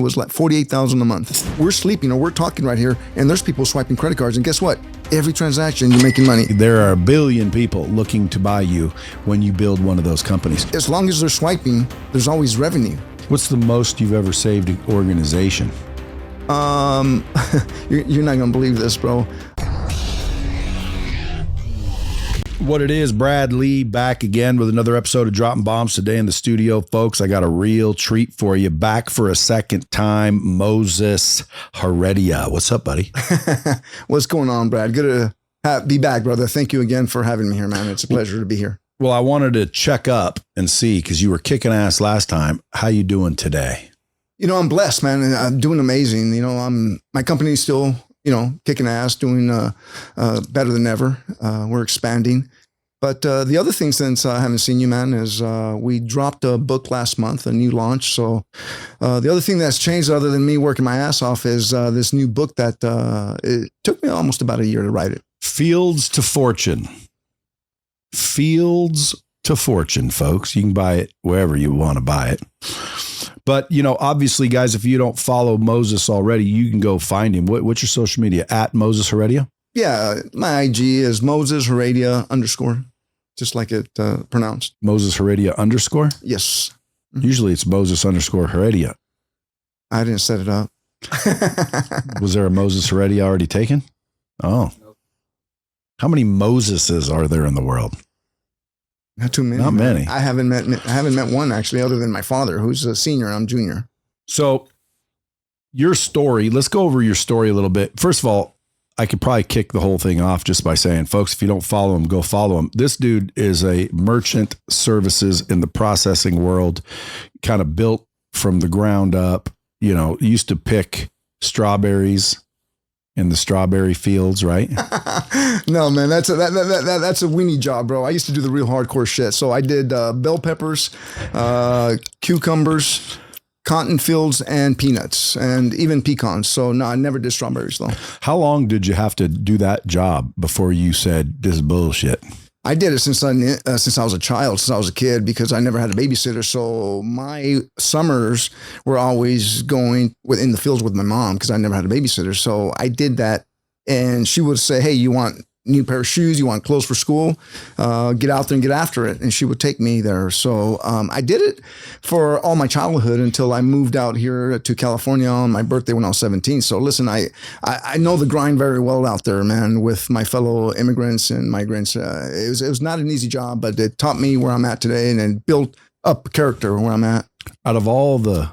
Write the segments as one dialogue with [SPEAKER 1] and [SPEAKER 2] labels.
[SPEAKER 1] It was like 48,000 a month. We're sleeping or we're talking right here, and there's people swiping credit cards. And guess what? Every transaction, you're making money.
[SPEAKER 2] There are a billion people looking to buy you when you build one of those companies.
[SPEAKER 1] As long as they're swiping, there's always revenue.
[SPEAKER 2] What's the most you've ever saved an organization?
[SPEAKER 1] You're not gonna believe this, bro.
[SPEAKER 2] What it is, Brad Lee back again with another episode of Dropping Bombs today in the studio. Folks, I got a real treat for you. Back for a second time, Moses Heredia. What's up, buddy?
[SPEAKER 1] What's going on, Brad? Good to be back, brother. Thank you again for having me here, man. It's a pleasure to be here.
[SPEAKER 2] Well, I wanted to check up and see, because you were kicking ass last time. How you doing today?
[SPEAKER 1] You know, I'm blessed, man. And I'm doing amazing. You know, my company's still, kicking ass, doing better than ever. We're expanding. But the other thing, since I haven't seen you, man, is we dropped a book last month, a new launch. So the other thing that's changed, other than me working my ass off, is this new book that it took me almost about a year to write it.
[SPEAKER 2] Fields to Fortune. Fields to Fortune, folks. You can buy it wherever you want to buy it. But, obviously, guys, if you don't follow Moses already, you can go find him. What's your social media? At Moses Heredia?
[SPEAKER 1] Yeah, my IG is Moses Heredia _ just like it pronounced.
[SPEAKER 2] Moses Heredia _?
[SPEAKER 1] Yes.
[SPEAKER 2] Usually it's Moses _Heredia.
[SPEAKER 1] I didn't set it up.
[SPEAKER 2] Was there a Moses Heredia already taken? Oh. How many Moseses are there in the world?
[SPEAKER 1] Not too many.
[SPEAKER 2] Not many.
[SPEAKER 1] I haven't met one, actually, other than my father, who's a senior and I'm junior.
[SPEAKER 2] So your story, let's go over your story a little bit. First of all, I could probably kick the whole thing off just by saying, folks, if you don't follow him, go follow him. This dude is a merchant services in the processing world, kind of built from the ground up. Used to pick strawberries in the strawberry fields, right?
[SPEAKER 1] No, man, that's a weenie job, bro. I used to do the real hardcore shit. So I did bell peppers, cucumbers, cotton fields, and peanuts, and even pecans. So no, I never did strawberries though.
[SPEAKER 2] How long did you have to do that job before you said, this is bullshit?
[SPEAKER 1] I did it since I was a child, since I was a kid, because I never had a babysitter. So my summers were always going in the fields with my mom because I never had a babysitter. So I did that, and she would say, "Hey, you want a new pair of shoes? You want clothes for school? Get out there and get after it." And she would take me there. So I did it for all my childhood until I moved out here to California on my birthday when I was 17. So listen, I know the grind very well out there, man, with my fellow immigrants and migrants. It was not an easy job, but it taught me where I'm at today and built up character where I'm at.
[SPEAKER 2] Out of all the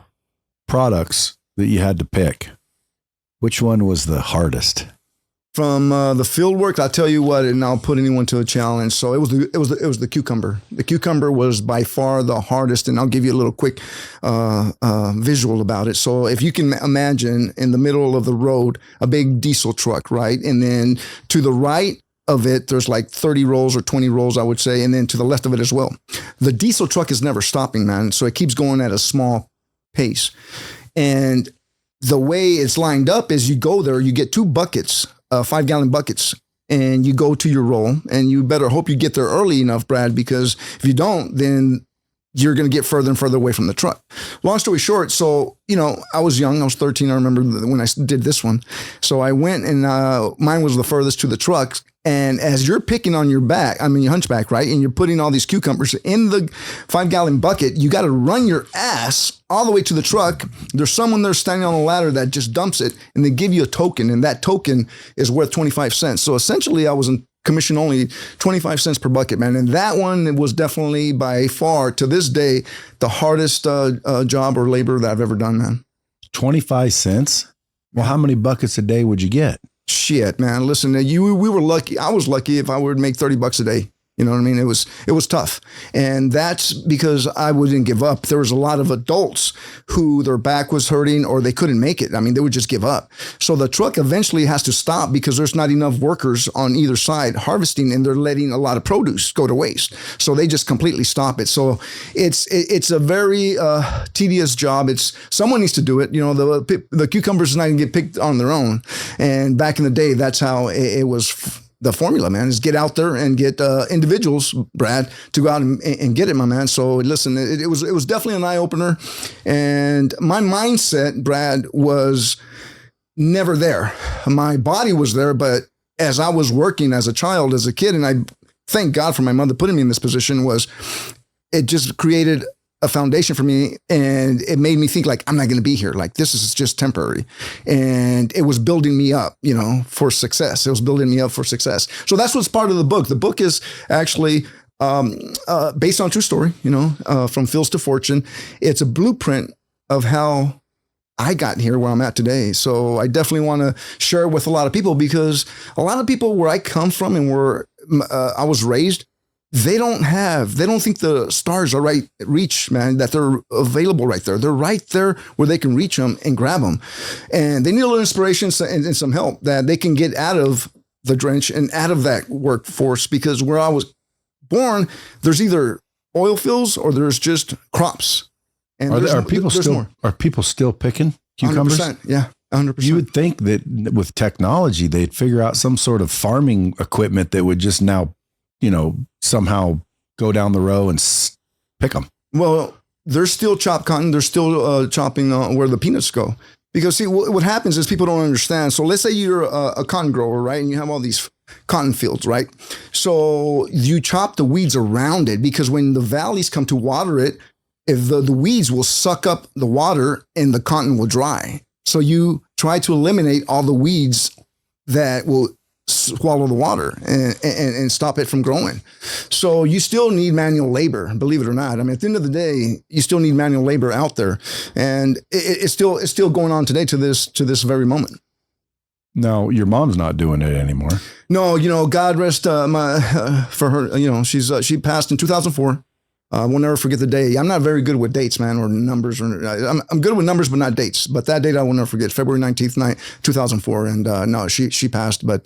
[SPEAKER 2] products that you had to pick, which one was the hardest?
[SPEAKER 1] From the field work, I'll tell you what, and I'll put anyone to a challenge. So it was the cucumber. The cucumber was by far the hardest, and I'll give you a little quick visual about it. So if you can imagine in the middle of the road, a big diesel truck, right? And then to the right of it, there's like 30 rolls or 20 rolls, I would say. And then to the left of it as well. The diesel truck is never stopping, man. So it keeps going at a small pace. And the way it's lined up is you go there, you get 2 buckets, 5-gallon buckets, and you go to your roll, and you better hope you get there early enough, Brad, because if you don't, then you're going to get further and further away from the truck. Long story short, so, I was young. I was 13. I remember when I did this one. So I went, and mine was the furthest to the truck. And as you're picking on your hunchback, right? And you're putting all these cucumbers in the 5-gallon bucket, you got to run your ass all the way to the truck. There's someone there standing on a ladder that just dumps it, and they give you a token. And that token is worth 25 cents. So essentially I was in commission only 25 cents per bucket, man. And that one was definitely by far to this day, the hardest job or labor that I've ever done, man. 25
[SPEAKER 2] cents? Well, how many buckets a day would you get?
[SPEAKER 1] Shit, man. Listen, we were lucky. I was lucky if I would make $30 a day. You know what I mean? It was tough. And that's because I wouldn't give up. There was a lot of adults who their back was hurting or they couldn't make it. I mean, they would just give up. So the truck eventually has to stop because there's not enough workers on either side harvesting, and they're letting a lot of produce go to waste. So they just completely stop it. So it's a very tedious job. Someone needs to do it. The cucumbers are not going to get picked on their own. And back in the day, that's how it was the formula, man, is get out there and get individuals, Brad, to go out and get it, my man. So listen, it was definitely an eye opener, and my mindset, Brad, was never there. My body was there, but as I was working as a child, as a kid, and I thank God for my mother putting me in this position, it just created a foundation for me, and it made me think like, I'm not going to be here. Like, this is just temporary. And it was building me up, for success. It was building me up for success. So that's what's part of the book. The book is actually based on true story, from Fields to Fortune. It's a blueprint of how I got here where I'm at today. So I definitely want to share it with a lot of people, because a lot of people where I come from and where I was raised, they don't think the stars are reach, man, that they're available right there. They're right there where they can reach them and grab them. And they need a little inspiration and some help that they can get out of the drench and out of that workforce, because where I was born, there's either oil fields or there's just crops. And
[SPEAKER 2] are people still picking cucumbers?
[SPEAKER 1] 100%, yeah. 100%.
[SPEAKER 2] You would think that with technology, they'd figure out some sort of farming equipment that would just now, somehow go down the row and pick them.
[SPEAKER 1] Well, there's still chopped cotton. They're still chopping where the peanuts go. Because see, what happens is people don't understand. So let's say you're a cotton grower, right? And you have all these cotton fields, right? So you chop the weeds around it, because when the valleys come to water it, if the weeds will suck up the water and the cotton will dry. So you try to eliminate all the weeds that will swallow the water and stop it from growing. So you still need manual labor, believe it or not. I mean, at the end of the day, you still need manual labor out there, and it's still going on today to this very moment.
[SPEAKER 2] No, your mom's not doing it anymore.
[SPEAKER 1] No, God rest for her. She passed in 2004. I will never forget the day. I'm not very good with dates, man, or numbers. I'm good with numbers, but not dates. But that date I will never forget, February 19th, 2004. And no, she passed. But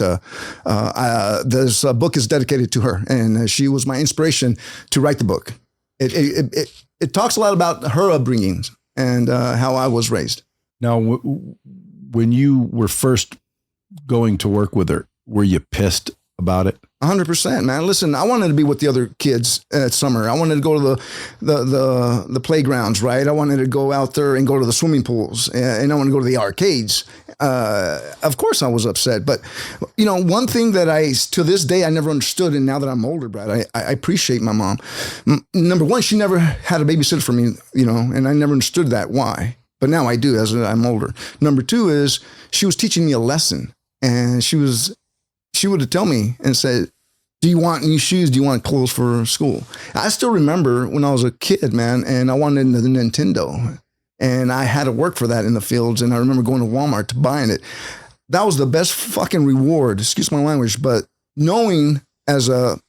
[SPEAKER 1] this book is dedicated to her, and she was my inspiration to write the book. It talks a lot about her upbringing and how I was raised.
[SPEAKER 2] Now, when you were first going to work with her, were you pissed about it?
[SPEAKER 1] 100%, man. Listen, I wanted to be with the other kids at summer. I wanted to go to the playgrounds, right? I wanted to go out there and go to the swimming pools, and I wanted to go to the arcades. Of course I was upset, but one thing that to this day, I never understood. And now that I'm older, Brad, I appreciate my mom. Number one, she never had a babysitter for me, and I never understood that. Why? But now I do as I'm older. Number two is she was teaching me a lesson, and she would tell me and say, do you want new shoes? Do you want clothes for school? I still remember when I was a kid, man, and I wanted the Nintendo, and I had to work for that in the fields. And I remember going to Walmart to buying it. That was the best fucking reward, excuse my language, but knowing as a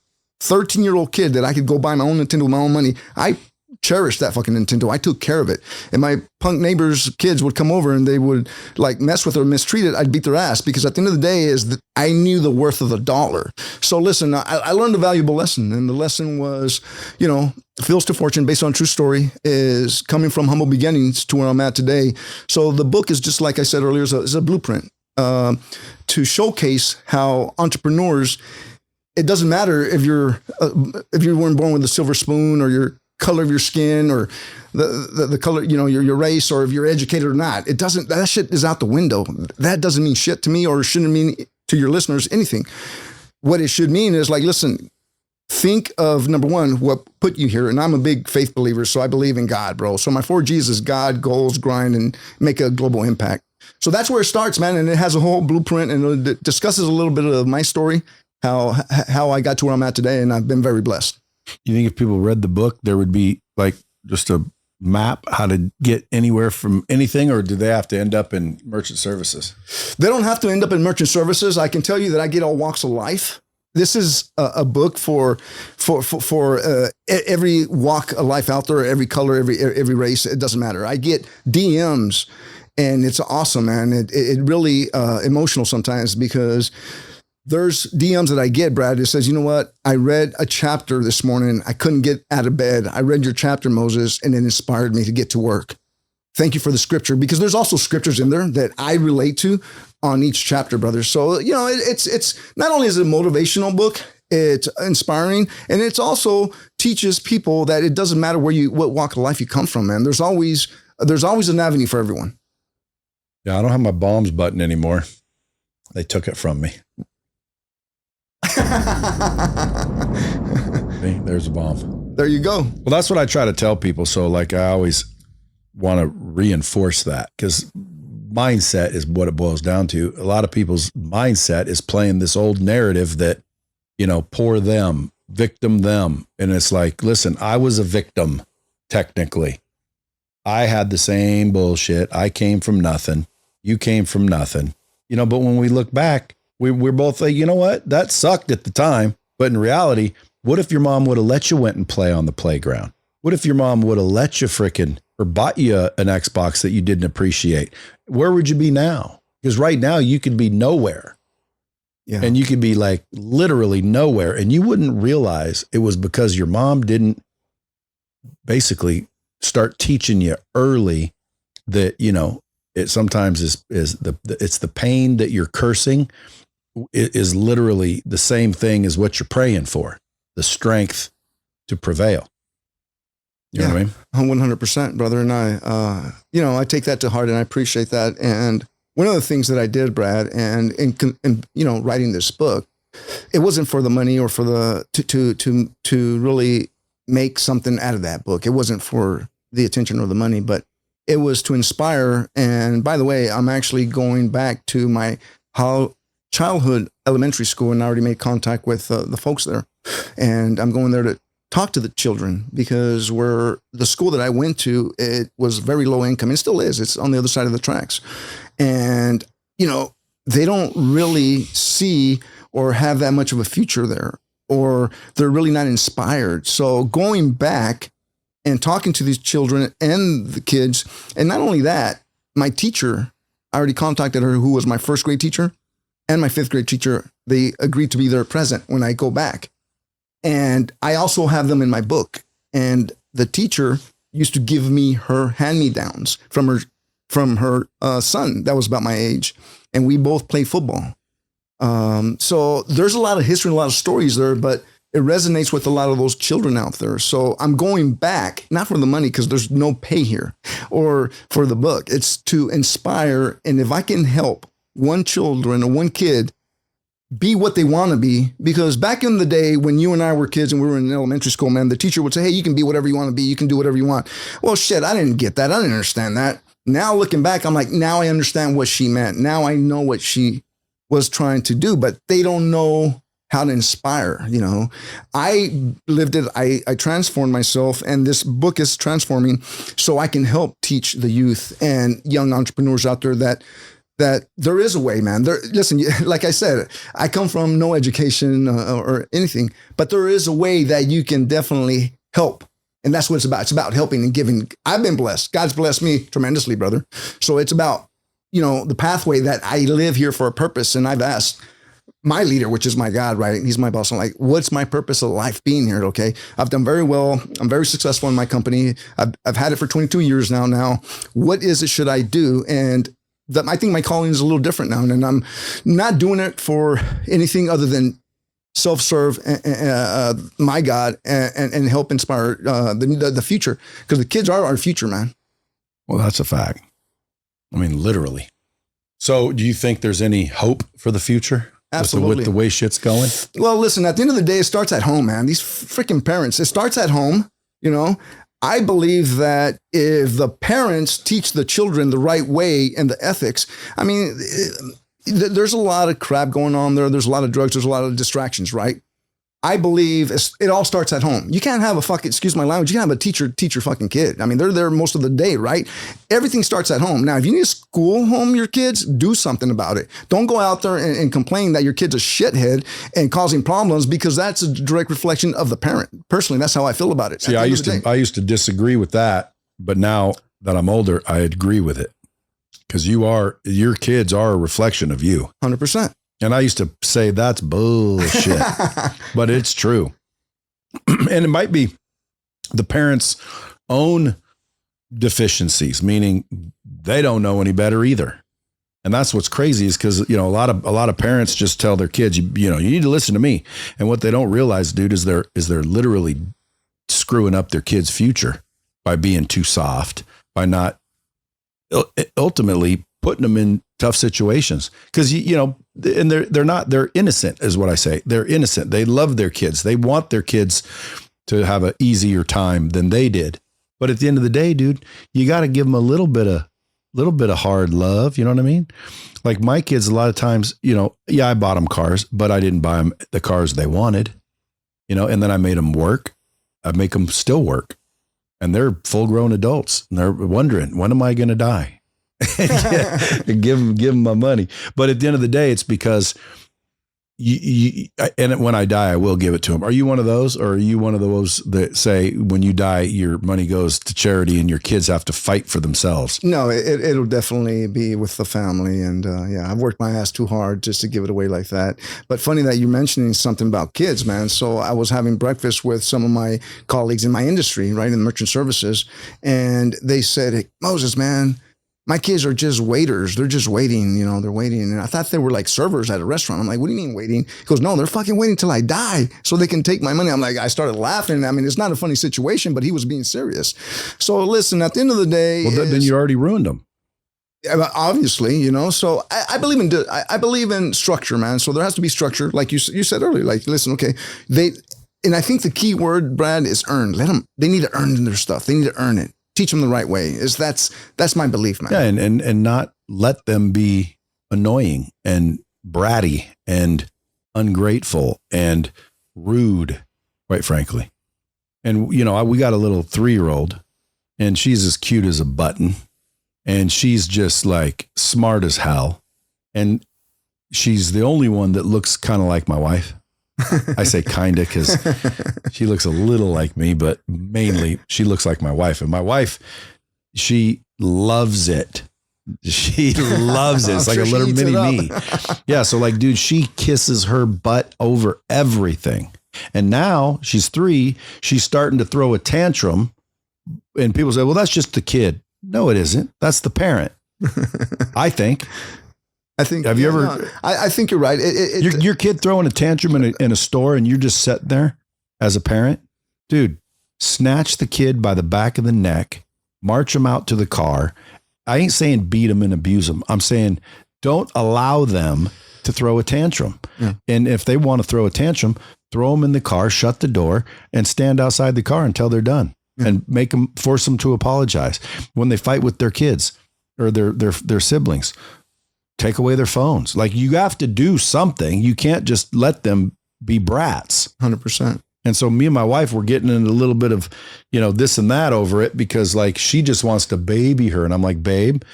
[SPEAKER 1] 13-year-old kid that I could go buy my own Nintendo with my own money, I cherished that fucking Nintendo. I took care of it. And my punk neighbors' kids would come over and they would like mess with her, mistreat it. I'd beat their ass, because at the end of the day is that I knew the worth of the dollar. So listen, I learned a valuable lesson. And the lesson was, Fields to Fortune, based on true story, is coming from humble beginnings to where I'm at today. So the book is just like I said earlier, is a blueprint to showcase how entrepreneurs, it doesn't matter if you weren't born with a silver spoon, or your color of your skin, or the color, your race, or if you're educated or not. It doesn't, that shit is out the window. That doesn't mean shit to me, or shouldn't mean to your listeners anything. What it should mean is like, listen, think of number one, what put you here. And I'm a big faith believer, so I believe in God, bro. So my 4 G's is God, goals, grind, and make a global impact. So that's where it starts, man. And it has a whole blueprint, and it discusses a little bit of my story, how I got to where I'm at today. And I've been very blessed.
[SPEAKER 2] You think if people read the book, there would be like just a map how to get anywhere from anything, or do they have to end up in merchant services?
[SPEAKER 1] They don't have to end up in merchant services. I can tell you that I get all walks of life. This is a book for every walk of life out there, every color, every race. It doesn't matter. I get DMs, and it's awesome, man. It really emotional sometimes, because there's DMs that I get, Brad. It says, you know what? I read a chapter this morning. I couldn't get out of bed. I read your chapter, Moses, and it inspired me to get to work. thank you for the scripture, because there's also scriptures in there that I relate to on each chapter, brother. So, it's not only is it a motivational book, it's inspiring, and it's also teaches people that it doesn't matter what walk of life you come from, man. There's always an avenue for everyone.
[SPEAKER 2] Yeah, I don't have my bombs button anymore. They took it from me. See, there's a bomb.
[SPEAKER 1] There you go.
[SPEAKER 2] Well, that's what I try to tell people. So like, I always want to reinforce that, because mindset is what it boils down to. A lot of people's mindset is playing this old narrative that, poor them, victim them. And it's like, listen, I was a victim, technically. I had the same bullshit. I came from nothing. You came from nothing. But when we look back, we're both like, you know what? That sucked at the time. But in reality, what if your mom would have let you went and play on the playground? What if your mom would have let you or bought you an Xbox that you didn't appreciate? Where would you be now? Because right now you could be nowhere. Yeah. And you could be like literally nowhere. And you wouldn't realize it was because your mom didn't basically start teaching you early that, it sometimes is it's the pain that you're cursing is literally the same thing as what you're praying for, the strength to prevail. You know what I mean?
[SPEAKER 1] 100%, brother. And I take that to heart, and I appreciate that. And one of the things that I did, Brad, and writing this book, it wasn't for the money or for to really make something out of that book. It wasn't for the attention or the money, but it was to inspire. And by the way, I'm actually going back to my childhood elementary school, and I already made contact with the folks there. And I'm going there to talk to the children, because the school that I went to, it was very low income, and still is. It's on the other side of the tracks. And, they don't really see or have that much of a future there, or they're really not inspired. So going back and talking to these children and the kids, and not only that, my teacher, I already contacted her, who was my first grade teacher and my fifth grade teacher. They agreed to be there present when I go back. And I also have them in my book. And the teacher used to give me her hand-me-downs from her son that was about my age. And we both played football. So there's a lot of history and a lot of stories there, but it resonates with a lot of those children out there. So I'm going back, not for the money, because there's no pay here, or for the book. It's to inspire. And if I can help one children or one kid be what they want to be, because back in the day when you and I were kids and we were in elementary school, man, the teacher would say, hey, you can be whatever you want to be. You can do whatever you want. Well, shit, I didn't get that. I didn't understand that. Now looking back, I'm like, now I understand what she meant. Now I know what she was trying to do, but they don't know how to inspire. I lived it. I transformed myself, and this book is transforming so I can help teach the youth and young entrepreneurs out there that there is a way, man. Listen, like I said, I come from no education or anything, but there is a way that you can definitely help. And that's what it's about. It's about helping and giving. I've been blessed. God's blessed me tremendously, brother. So it's about, the pathway that I live here for a purpose. And I've asked my leader, which is my God, right? He's my boss. I'm like, what's my purpose of life being here? Okay. I've done very well. I'm very successful in my company. I've had it for 22 years now. What should I do? And I think my calling is a little different now. And I'm not doing it for anything other than self-serve my God and help inspire the future, because the kids are our future, man.
[SPEAKER 2] Well, that's a fact. I mean, literally. So do you think there's any hope for the future?
[SPEAKER 1] Absolutely.
[SPEAKER 2] With the way shit's going?
[SPEAKER 1] Well, listen, at the end of the day, it starts at home, man. These freaking parents, it starts at home. I believe that if the parents teach the children the right way and the ethics, I mean, there's a lot of crap going on there. There's a lot of drugs. There's a lot of distractions, right? I believe it all starts at home. You can't have excuse my language, you can't have a teach your fucking kid. I mean, they're there most of the day, right? Everything starts at home. Now, if you need to school home your kids, do something about it. Don't go out there and complain that your kid's a shithead and causing problems, because that's a direct reflection of the parent. Personally, that's how I feel about it.
[SPEAKER 2] See, I used to disagree with that, but now that I'm older, I agree with it, because your kids are a reflection of you.
[SPEAKER 1] 100%.
[SPEAKER 2] And I used to say that's bullshit, but it's true. And it might be the parents' own deficiencies, meaning they don't know any better either. And that's what's crazy is because, a lot of parents just tell their kids, you need to listen to me. And what they don't realize, dude, is they're literally screwing up their kids' future by being too soft, by not ultimately putting them in tough situations. Because, and they're innocent is what I say. They're innocent. They love their kids. They want their kids to have an easier time than they did. But at the end of the day, dude, you got to give them a little bit of hard love. You know what I mean? Like my kids, a lot of times, I bought them cars, but I didn't buy them the cars they wanted, and then I made them work. I make them still work, and they're full grown adults and they're wondering, when am I going to die? and give them my money. But at the end of the day, it's because and when I die, I will give it to them. Are you one of those, or are you one of those that say when you die, your money goes to charity and your kids have to fight for themselves?
[SPEAKER 1] No, it'll definitely be with the family. And I've worked my ass too hard just to give it away like that. But funny that you're mentioning something about kids, man. So I was having breakfast with some of my colleagues in my industry, right, in merchant services. And they said, hey, Moses, man, my kids are just waiters. They're just waiting, they're waiting. And I thought they were like servers at a restaurant. I'm like, what do you mean waiting? He goes, no, they're fucking waiting till I die so they can take my money. I'm like, I started laughing. I mean, it's not a funny situation, but he was being serious. So listen, at the end of the day.
[SPEAKER 2] Well, then you already ruined them.
[SPEAKER 1] Obviously, so I believe in structure, man. So there has to be structure. Like you said earlier, like, listen, okay, and I think the key word, Brad, is earned. They need to earn their stuff. They need to earn it. Teach them the right way. That's my belief, man.
[SPEAKER 2] Yeah, and not let them be annoying and bratty and ungrateful and rude, quite frankly. And we got a little 3-year-old, and she's as cute as a button, and she's just like smart as hell, and she's the only one that looks kind of like my wife. I say kinda because she looks a little like me, but mainly she looks like my wife. And my wife, she loves it. She loves it. It's like a little mini me. Yeah. So like, dude, she kisses her butt over everything. And now she's 3. She's starting to throw a tantrum. And people say, well, that's just the kid. No, it isn't. That's the parent. I think. Have you ever?
[SPEAKER 1] No, I think you're right.
[SPEAKER 2] Your kid throwing a tantrum in a store, and you're just sitting there as a parent, dude. Snatch the kid by the back of the neck, march him out to the car. I ain't saying beat him and abuse him. I'm saying don't allow them to throw a tantrum. Yeah. And if they want to throw a tantrum, throw them in the car, shut the door, and stand outside the car until they're done, and force them to apologize when they fight with their kids or their siblings. Take away their phones. Like, you have to do something. You can't just let them be brats.
[SPEAKER 1] 100%.
[SPEAKER 2] And so me and my wife were getting into a little bit of, this and that over it because like she just wants to baby her. And I'm like, babe,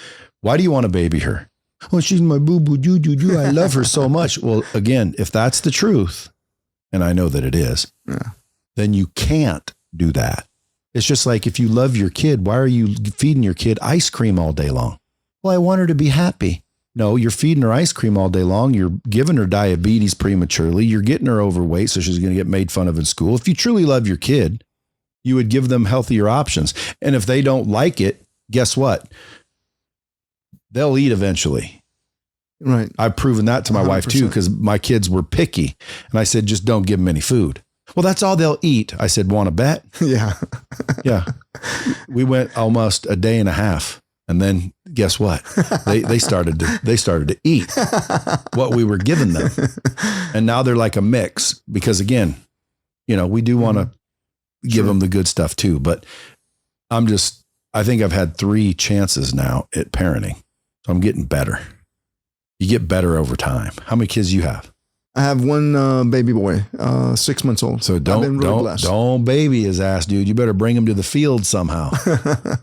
[SPEAKER 2] why do you want to baby her? Oh, she's my boo-boo doo-doo-doo. I love her so much. Well, again, if that's the truth, and I know that it is, then you can't do that. It's just like, if you love your kid, why are you feeding your kid ice cream all day long? Well, I want her to be happy. No, you're feeding her ice cream all day long. You're giving her diabetes prematurely. You're getting her overweight, so she's going to get made fun of in school. If you truly love your kid, you would give them healthier options. And if they don't like it, guess what? They'll eat eventually.
[SPEAKER 1] Right.
[SPEAKER 2] I've proven that to my 100%. Wife too, because my kids were picky. And I said, just don't give them any food. Well, that's all they'll eat. I said, want to bet?
[SPEAKER 1] Yeah.
[SPEAKER 2] Yeah. We went almost a day and a half. And then guess what? They started to eat what we were giving them. And now they're like a mix because, again, we do want to give them the good stuff too. But I think I've had 3 chances now at parenting. So I'm getting better. You get better over time. How many kids do you have?
[SPEAKER 1] I have one baby boy, 6 months old.
[SPEAKER 2] So don't baby his ass, dude. You better bring him to the field somehow.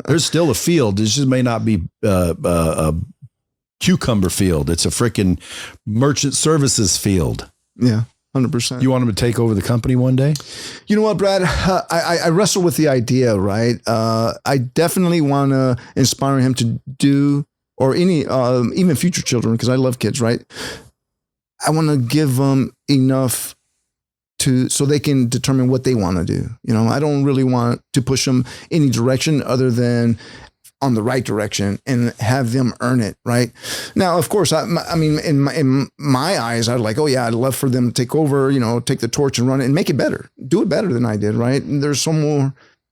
[SPEAKER 2] There's still a field. This just may not be a cucumber field. It's a freaking merchant services field.
[SPEAKER 1] Yeah, 100%.
[SPEAKER 2] You want him to take over the company one day?
[SPEAKER 1] You know what, Brad? I wrestle with the idea, right? I definitely want to inspire him to do, or any, even future children, because I love kids, right? I want to give them enough so they can determine what they want to do. I don't really want to push them any direction other than on the right direction and have them earn it. Right now, of course, I mean, in my eyes, I'd like, oh yeah, I'd love for them to take over, take the torch and run it and make it better, do it better than I did. Right. And there's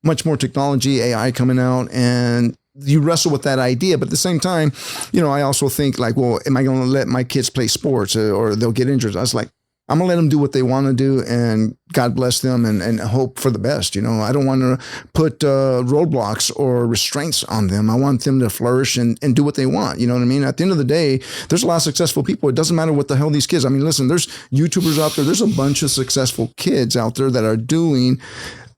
[SPEAKER 1] much more technology, AI coming out, and you wrestle with that idea. But at the same time, I also think like, well, am I going to let my kids play sports or they'll get injured? I was like, I'm gonna let them do what they want to do, and God bless them, and hope for the best. I don't want to put roadblocks or restraints on them. I want them to flourish and do what they want. You know what I mean? At the end of the day, there's a lot of successful people. It doesn't matter what the hell these kids. I mean, listen, there's YouTubers out there. There's a bunch of successful kids out there that are doing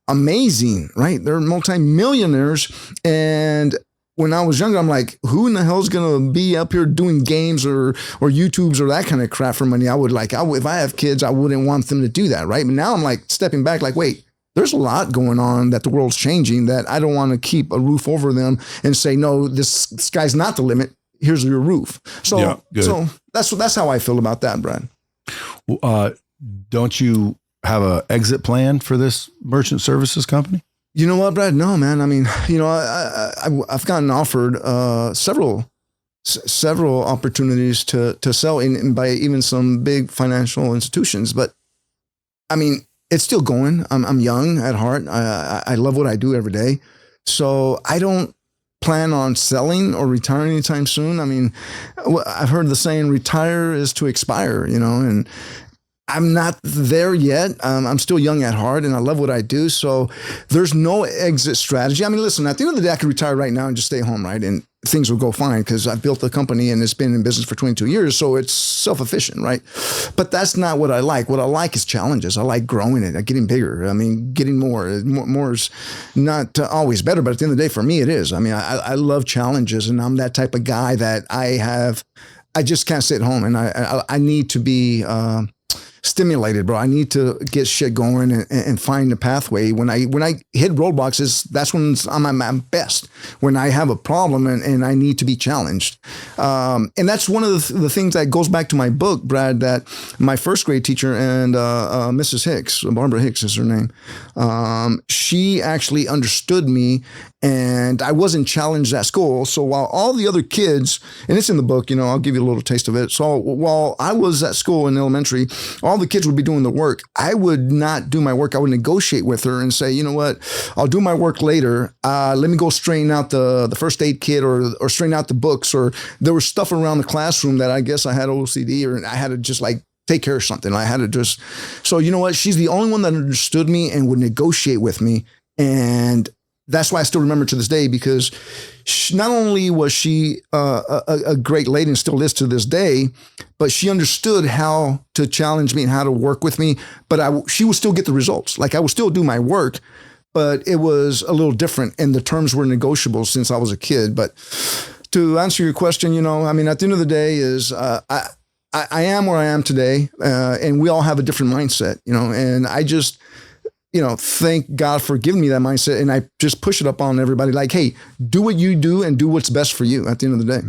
[SPEAKER 1] amazing, right? They're multimillionaires. And when I was younger, I'm like, who in the hell is going to be up here doing games or YouTubes or that kind of crap for money? If I have kids, I wouldn't want them to do that, right? But now I'm like stepping back, like, wait, there's a lot going on that the world's changing that I don't want to keep a roof over them and say, no, this sky's not the limit. Here's your roof. So,
[SPEAKER 2] yeah,
[SPEAKER 1] so that's how I feel about that, Brad.
[SPEAKER 2] Don't you have an exit plan for this merchant services company?
[SPEAKER 1] You know what, Brad? No, man. I mean, I've gotten offered several opportunities to sell by even some big financial institutions. But I mean, it's still going. I'm young at heart. I love what I do every day. So I don't plan on selling or retiring anytime soon. I mean, I've heard the saying, retire is to expire, and I'm not there yet. I'm still young at heart and I love what I do. So there's no exit strategy. I mean, listen, at the end of the day, I could retire right now and just stay home, right? And things will go fine because I've built a company and it's been in business for 22 years. So it's self-efficient, right? But that's not what I like. What I like is challenges. I like growing it, getting bigger. I mean, getting more. More is not always better, but at the end of the day, for me, it is. I mean, I love challenges, and I'm that type of guy that I just can't sit home, and I need to be stimulated, bro. I need to get shit going and find a pathway. When I hit roadblocks, that's when I'm at my best. When I have a problem and I need to be challenged. And that's one of the things that goes back to my book, Brad, that my first grade teacher and Mrs. Hicks, Barbara Hicks is her name, she actually understood me, and I wasn't challenged at school. So while all the other kids, and it's in the book, I'll give you a little taste of it. So while I was at school in elementary, all the kids would be doing the work. I would not do my work. I would negotiate with her and say, you know what, I'll do my work later. Let me go straighten out the first aid kit or straighten out the books. Or there was stuff around the classroom that I guess I had OCD or I had to just like take care of something. I had to just, so you know what? She's the only one that understood me and would negotiate with me. And that's why I still remember to this day, because not only was she a great lady and still is to this day, but she understood how to challenge me and how to work with me. But she would still get the results. Like I would still do my work, but it was a little different and the terms were negotiable since I was a kid. But to answer your question, I mean, at the end of the day is I am where I am today, and we all have a different mindset, and I just, thank God for giving me that mindset. And I just push it up on everybody like, hey, do what you do and do what's best for you at the end of the day.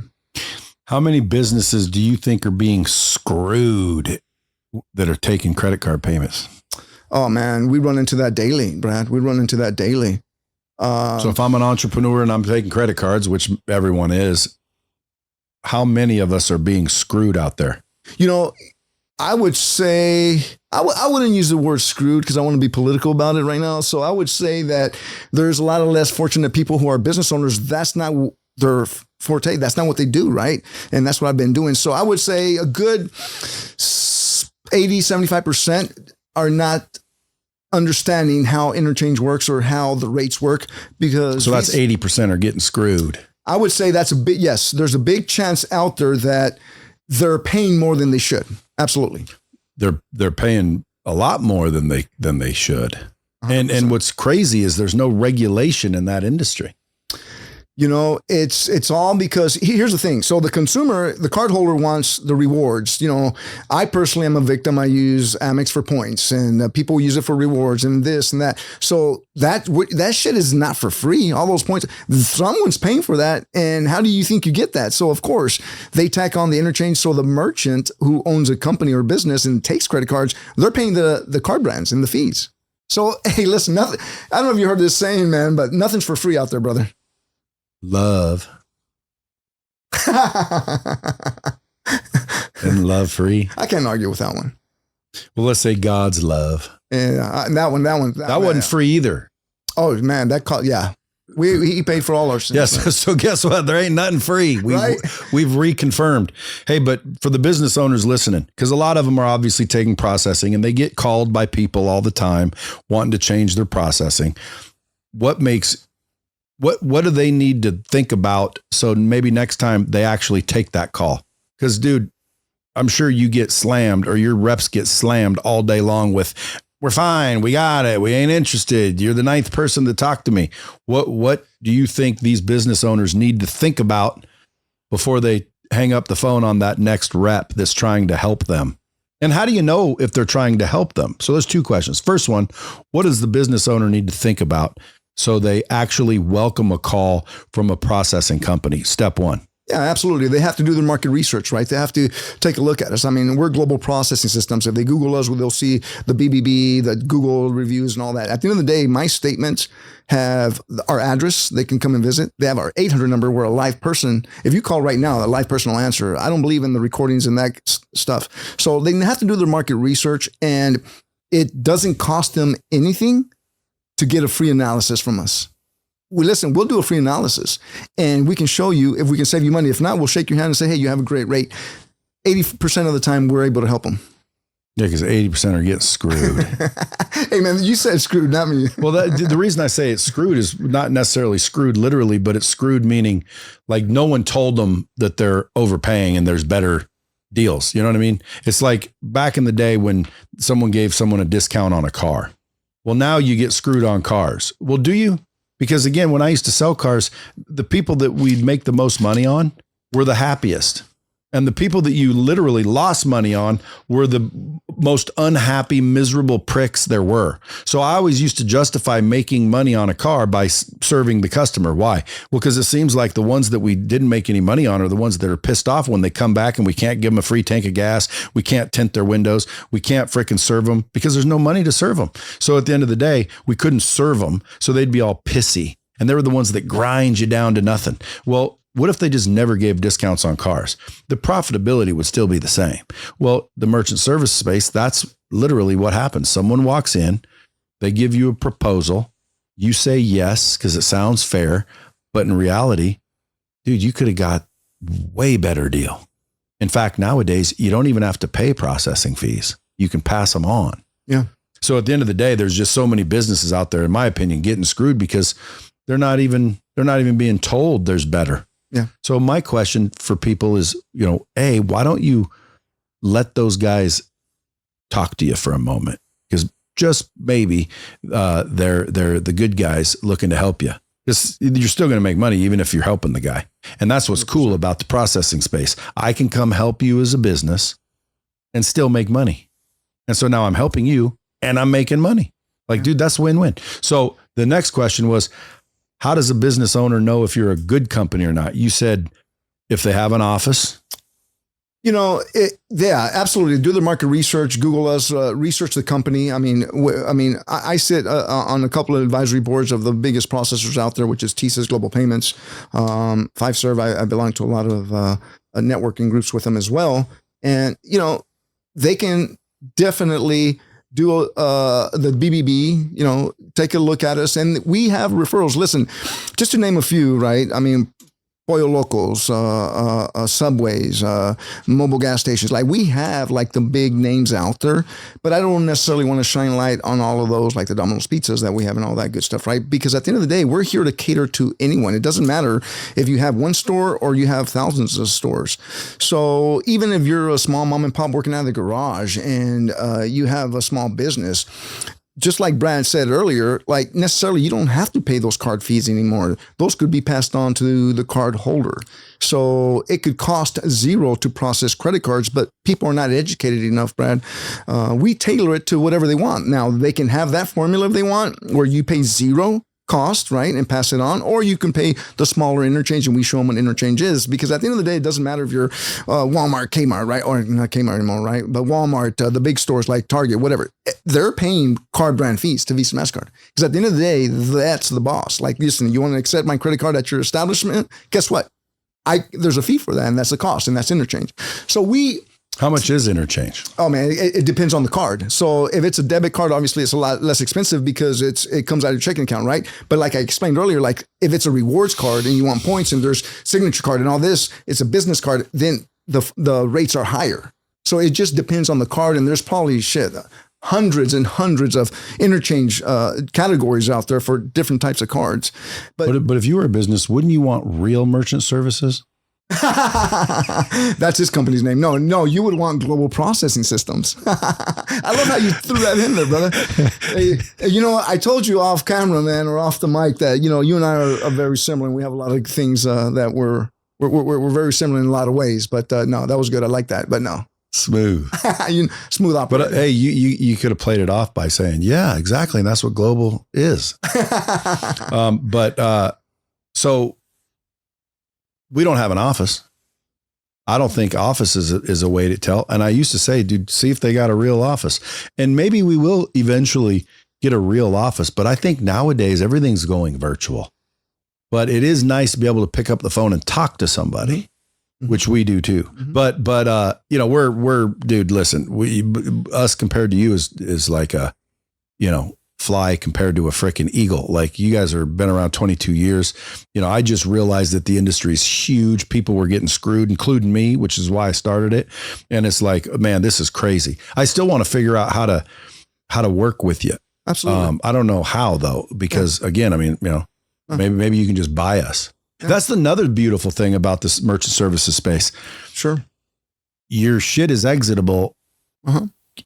[SPEAKER 2] How many businesses do you think are being screwed that are taking credit card payments?
[SPEAKER 1] Oh man, we run into that daily, Brad. We run into that daily.
[SPEAKER 2] So if I'm an entrepreneur and I'm taking credit cards, which everyone is, how many of us are being screwed out there?
[SPEAKER 1] I would say, I wouldn't use the word screwed because I want to be political about it right now. So I would say that there's a lot of less fortunate people who are business owners. That's not their forte. That's not what they do, right? And that's what I've been doing. So I would say a good 80-75% are not understanding how interchange works or how the rates work. Because
[SPEAKER 2] so that's 80% are getting screwed.
[SPEAKER 1] I would say that's yes, there's a big chance out there that they're paying more than they should. Absolutely.
[SPEAKER 2] They're paying a lot more than they should. 100%. And what's crazy is there's no regulation in that industry.
[SPEAKER 1] You know, it's all because here's the thing. So the consumer, the cardholder wants the rewards. You know, I personally am a victim. I use Amex for points, and people use it for rewards and this and that. So that shit is not for free. All those points, someone's paying for that. And how do you think you get that? So of course they tack on the interchange. So the merchant who owns a company or business and takes credit cards, they're paying the card brands and the fees. So hey, listen, nothing. I don't know if you heard this saying, man, but nothing's for free out there, brother.
[SPEAKER 2] Love. And love free.
[SPEAKER 1] I can't argue with that one.
[SPEAKER 2] Well, let's say God's love.
[SPEAKER 1] Yeah, that
[SPEAKER 2] wasn't free either.
[SPEAKER 1] Oh man, yeah. He paid for all our sins.
[SPEAKER 2] Yes. So guess what? There ain't nothing free. We've reconfirmed. Hey, but for the business owners listening, because a lot of them are obviously taking processing and they get called by people all the time wanting to change their processing. What do they need to think about so maybe next time they actually take that call? Because, dude, I'm sure you get slammed or your reps get slammed all day long with, we're fine, we got it, we ain't interested, you're the ninth person to talk to me. What do you think these business owners need to think about before they hang up the phone on that next rep that's trying to help them? And how do you know if they're trying to help them? So there's two questions. First one, what does the business owner need to think about so they actually welcome a call from a processing company? Step one.
[SPEAKER 1] Yeah, absolutely. They have to do their market research, right? They have to take a look at us. I mean, we're global processing systems. If they Google us, they'll see the BBB, the Google reviews and all that. At the end of the day, my statements have our address. They can come and visit. They have our 800 number where a live person, if you call right now, a live person will answer. I don't believe in the recordings and that stuff. So they have to do their market research, and it doesn't cost them anything to get a free analysis from us. We'll do a free analysis and we can show you if we can save you money. If not, we'll shake your hand and say, hey, you have a great rate. 80% of the time we're able to help them.
[SPEAKER 2] Yeah, because 80% are getting screwed.
[SPEAKER 1] Hey, man, you said screwed, not me.
[SPEAKER 2] Well, the reason I say it's screwed is not necessarily screwed literally, but it's screwed meaning like no one told them that they're overpaying and there's better deals. You know what I mean? It's like back in the day when someone gave someone a discount on a car. Well, now you get screwed on cars. Well, do you? Because again, when I used to sell cars, the people that we'd make the most money on were the happiest. And the people that you literally lost money on were the most unhappy, miserable pricks there were. So I always used to justify making money on a car by serving the customer. Why? Well, because it seems like the ones that we didn't make any money on are the ones that are pissed off when they come back and we can't give them a free tank of gas. We can't tint their windows. We can't fricking serve them because there's no money to serve them. So at the end of the day, we couldn't serve them. So they'd be all pissy. And they were the ones that grind you down to nothing. Well, what if they just never gave discounts on cars? The profitability would still be the same. Well, the merchant service space, that's literally what happens. Someone walks in, they give you a proposal. You say yes, because it sounds fair. But in reality, dude, you could have got way better deal. In fact, nowadays, you don't even have to pay processing fees. You can pass them on.
[SPEAKER 1] Yeah.
[SPEAKER 2] So at the end of the day, there's just so many businesses out there, in my opinion, getting screwed because they're not even being told there's better.
[SPEAKER 1] Yeah.
[SPEAKER 2] So my question for people is, A, why don't you let those guys talk to you for a moment? Because just maybe they're the good guys looking to help you. Because you're still going to make money even if you're helping the guy. And that's what's cool about the processing space. I can come help you as a business and still make money. And so now I'm helping you and I'm making money. Like, dude, that's win-win. So the next question was, how does a business owner know if you're a good company or not? You said if they have an office.
[SPEAKER 1] Yeah, absolutely. Do the market research, Google us, research the company. I sit on a couple of advisory boards of the biggest processors out there, which is TSYS Global Payments, Fiserv. I belong to a lot of networking groups with them as well. And, they can definitely do the BBB, take a look at us. And we have referrals. Listen, just to name a few, right? I mean, Pollo Locos, Subways, mobile gas stations. Like we have like the big names out there, but I don't necessarily want to shine light on all of those, like the Domino's pizzas that we have and all that good stuff, right? Because at the end of the day, we're here to cater to anyone. It doesn't matter if you have one store or you have thousands of stores. So even if you're a small mom and pop working out of the garage and you have a small business, just like Brad said earlier, like necessarily you don't have to pay those card fees anymore. Those could be passed on to the card holder. So it could cost zero to process credit cards, but people are not educated enough, Brad. We tailor it to whatever they want. Now they can have that formula if they want, where you pay zero cost, right, and pass it on, or you can pay the smaller interchange, and we show them what interchange is, because at the end of the day, it doesn't matter if you're Walmart, Kmart, right, or not Kmart anymore, right, but Walmart, the big stores like Target, whatever, they're paying card brand fees to Visa, MasterCard, because at the end of the day, that's the boss. Like, listen, you want to accept my credit card at your establishment? Guess what? There's a fee for that, and that's the cost, and that's interchange. So
[SPEAKER 2] how much is interchange?
[SPEAKER 1] Oh man, it depends on the card. So if it's a debit card, obviously it's a lot less expensive because it comes out of your checking account, right? But like I explained earlier, like if it's a rewards card and you want points and there's signature card and all this, it's a business card, then the rates are higher. So it just depends on the card, and there's probably hundreds and hundreds of interchange categories out there for different types of cards. But
[SPEAKER 2] if you were a business, wouldn't you want real merchant services?
[SPEAKER 1] That's his company's name. No, you would want global processing systems. I love how you threw that in there, brother. Hey, I told you off camera, man, or off the mic that, you and I are very similar, and we have a lot of things that we're very similar in a lot of ways. But no, that was good. I like that. But no.
[SPEAKER 2] Smooth.
[SPEAKER 1] Smooth operator.
[SPEAKER 2] But hey, you could have played it off by saying, yeah, exactly. And that's what global is. So we don't have an office. I don't think office is a way to tell. And I used to say, dude, see if they got a real office. And maybe we will eventually get a real office. But I think nowadays everything's going virtual. But it is nice to be able to pick up the phone and talk to somebody, which we do too. Mm-hmm. But we're dude, listen, us compared to you is like a, fly compared to a freaking eagle. Like, you guys are been around 22 years. I just realized that the industry is huge. People were getting screwed, including me, which is why I started it. And it's like, man, this is crazy. I still want to figure out how to work with you.
[SPEAKER 1] Absolutely.
[SPEAKER 2] I don't know how though, because again, I mean, maybe you can just buy us. Yeah. That's another beautiful thing about this merchant services space.
[SPEAKER 1] Sure.
[SPEAKER 2] Your shit is exitable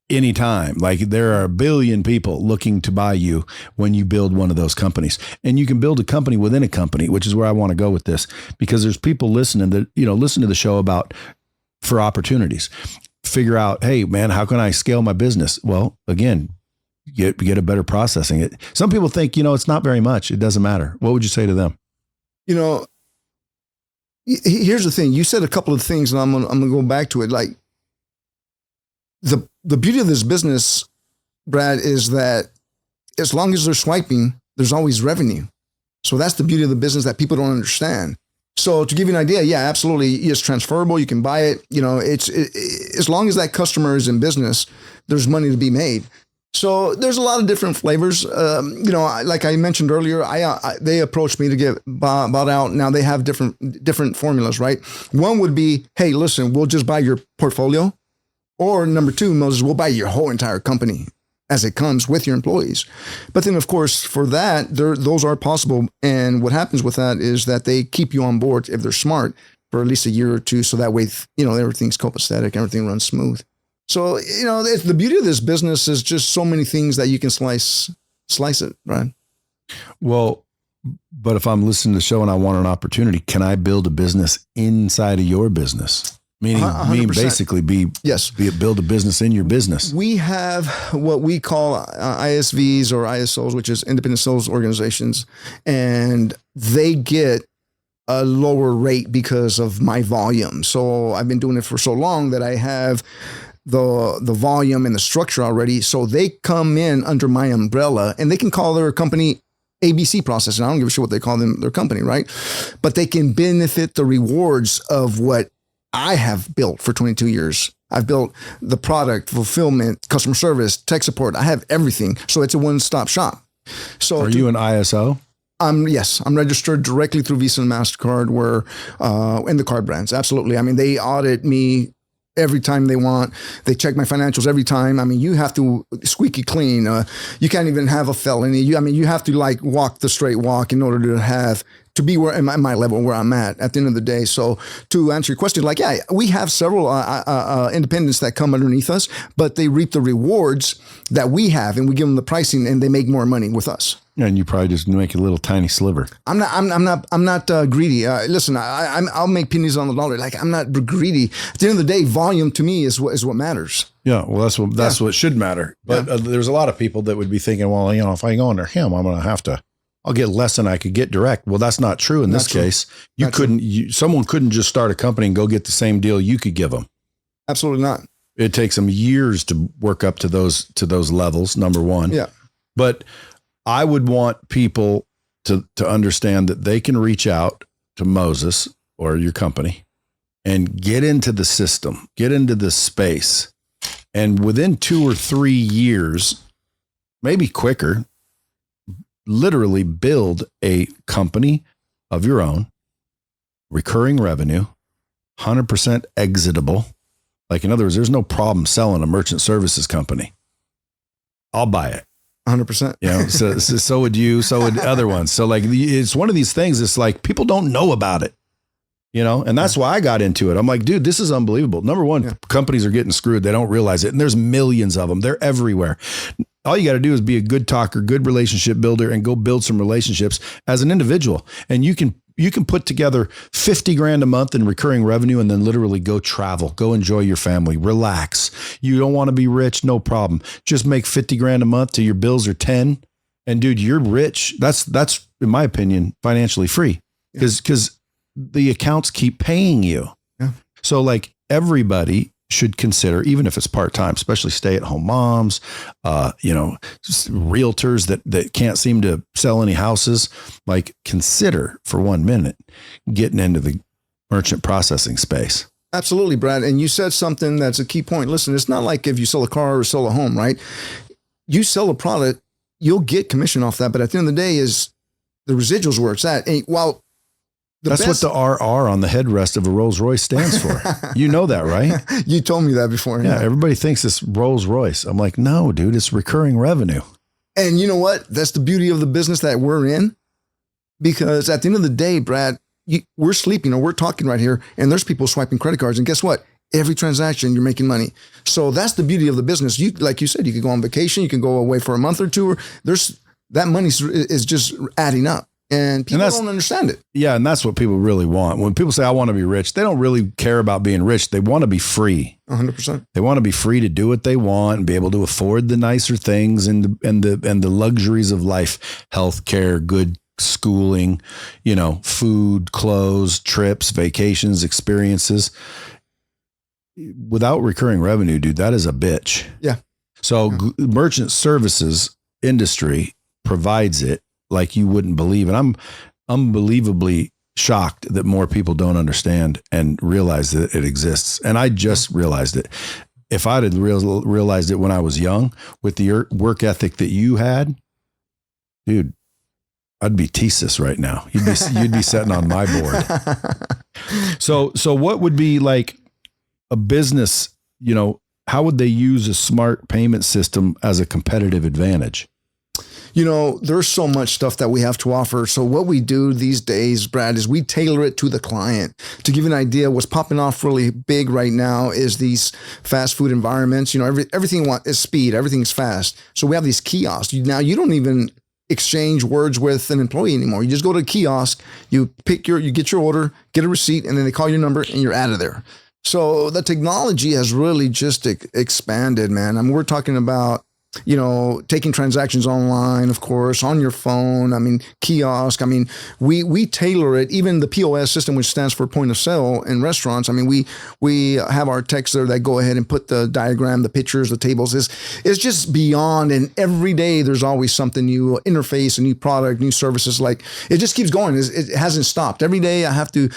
[SPEAKER 2] anytime. Like, there are a billion people looking to buy you when you build one of those companies. And you can build a company within a company, which is where I want to go with this, because there's people listening that, listen to the show for opportunities. Figure out, hey man, how can I scale my business? Well, again, get a better processing it. Some people think, it's not very much. It doesn't matter. What would you say to them?
[SPEAKER 1] Here's the thing. You said a couple of things, and I'm gonna go back to it. Like, the beauty of this business, Brad, is that as long as they're swiping, there's always revenue. So that's the beauty of the business that people don't understand. So to give you an idea, yeah, absolutely, it's transferable. You can buy it. As long as that customer is in business, there's money to be made. So there's a lot of different flavors. Like I mentioned earlier, they approached me to get bought out. Now they have different formulas, right? One would be, hey, listen, we'll just buy your portfolio. Or number two, Moses, we'll buy your whole entire company as it comes with your employees. But then, of course, for that, those are possible. And what happens with that is that they keep you on board, if they're smart, for at least a year or two. So that way, everything's copacetic, everything runs smooth. So, the beauty of this business is just so many things that you can slice it, right?
[SPEAKER 2] Well, but if I'm listening to the show and I want an opportunity, can I build a business inside of your business? Meaning basically build a business in your business.
[SPEAKER 1] We have what we call ISVs or ISOs, which is independent sales organizations, and they get a lower rate because of my volume. So I've been doing it for so long that I have the volume and the structure already. So they come in under my umbrella, and they can call their company ABC Processing. I don't give a shit what they call their company, right? But they can benefit the rewards of what I have built for 22 years. I've built the product, fulfillment, customer service, tech support. I have everything. So it's a one-stop shop. So
[SPEAKER 2] are you an ISO?
[SPEAKER 1] Yes, I'm registered directly through Visa and MasterCard and the card brands. Absolutely. I mean, they audit me every time they want. They check my financials every time. I mean, you have to squeaky clean. You can't even have a felony. You have to walk the straight walk in order to have to be where in my level where I'm at the end of the day. So to answer your question, like, yeah, we have several independents that come underneath us, but they reap the rewards that we have, and we give them the pricing, and they make more money with us.
[SPEAKER 2] And you probably just make a little tiny sliver.
[SPEAKER 1] I'm not greedy. Listen, I'll make pennies on the dollar. Like, I'm not greedy. At the end of the day, volume to me is what matters.
[SPEAKER 2] Yeah, well, that's what should matter. But there's a lot of people that would be thinking, well, if I go under him, I'll get less than I could get direct. Well, that's not true in this case. Someone couldn't just start a company and go get the same deal you could give them.
[SPEAKER 1] Absolutely not.
[SPEAKER 2] It takes them years to work up to those levels. Number one.
[SPEAKER 1] Yeah.
[SPEAKER 2] But I would want people to understand that they can reach out to Moses or your company and get into the system, get into the space. And within 2 or 3 years, maybe quicker, literally build a company of your own, recurring revenue, 100% exitable. Like, in other words, there's no problem selling a merchant services company. I'll buy it.
[SPEAKER 1] 100%.
[SPEAKER 2] Yeah. So would you, so would other ones. So like, it's one of these things. It's like, people don't know about it, and that's why I got into it. I'm like, dude, this is unbelievable. Number one, companies are getting screwed. They don't realize it. And there's millions of them. They're everywhere. All you got to do is be a good talker, good relationship builder, and go build some relationships as an individual. And you can put together $50,000 a month in recurring revenue and then literally go travel, go enjoy your family, relax. You don't want to be rich? No problem. Just make $50,000 a month till your bills are 10. And dude, you're rich. That's in my opinion, financially free because the accounts keep paying you.
[SPEAKER 1] Yeah.
[SPEAKER 2] So like, everybody should consider, even if it's part-time, especially stay-at-home moms, realtors that can't seem to sell any houses, like, consider for 1 minute getting into the merchant processing space.
[SPEAKER 1] Absolutely, Brad. And you said something that's a key point. Listen, it's not like if you sell a car or sell a home, right? You sell a product, you'll get commission off that. But at the end of the day is the residuals where it's at. And while
[SPEAKER 2] that's what the RR on the headrest of a Rolls-Royce stands for. You know that, right?
[SPEAKER 1] You told me that before.
[SPEAKER 2] Yeah, everybody thinks it's Rolls-Royce. I'm like, no, dude, it's recurring revenue.
[SPEAKER 1] And you know what? That's the beauty of the business that we're in. Because at the end of the day, Brad, we're sleeping or we're talking right here, and there's people swiping credit cards. And guess what? Every transaction, you're making money. So that's the beauty of the business. You, like you said, you could go on vacation, you can go away for a month or two. That money is just adding up. And people don't understand it.
[SPEAKER 2] Yeah, and that's what people really want. When people say, I want to be rich, they don't really care about being rich. They want to be free.
[SPEAKER 1] 100%.
[SPEAKER 2] They want to be free to do what they want and be able to afford the nicer things and the luxuries of life, healthcare, good schooling, food, clothes, trips, vacations, experiences. Without recurring revenue, dude, that is a bitch.
[SPEAKER 1] Yeah.
[SPEAKER 2] So merchant services industry provides it like you wouldn't believe. And I'm unbelievably shocked that more people don't understand and realize that it exists. And I just realized it. If I'd had realized it when I was young with the work ethic that you had, dude, I'd be thesis right now. You'd be sitting on my board. So what would be like a business, how would they use a smart payment system as a competitive advantage?
[SPEAKER 1] There's so much stuff that we have to offer. So what we do these days, Brad, is we tailor it to the client. To give you an idea, what's popping off really big right now is these fast food environments. Everything is speed. Everything's fast. So we have these kiosks. Now you don't even exchange words with an employee anymore. You just go to a kiosk, you get your order, get a receipt, and then they call your number and you're out of there. So the technology has really just expanded, man. I mean, we're talking about taking transactions online, of course, on your phone. Kiosk. We tailor it. Even the POS system, which stands for point of sale in restaurants. We have our techs there that go ahead and put the diagram, the pictures, the tables. It's just beyond. And every day there's always something new, interface, a new product, new services. Like, it just keeps going. It hasn't stopped. Every day I have to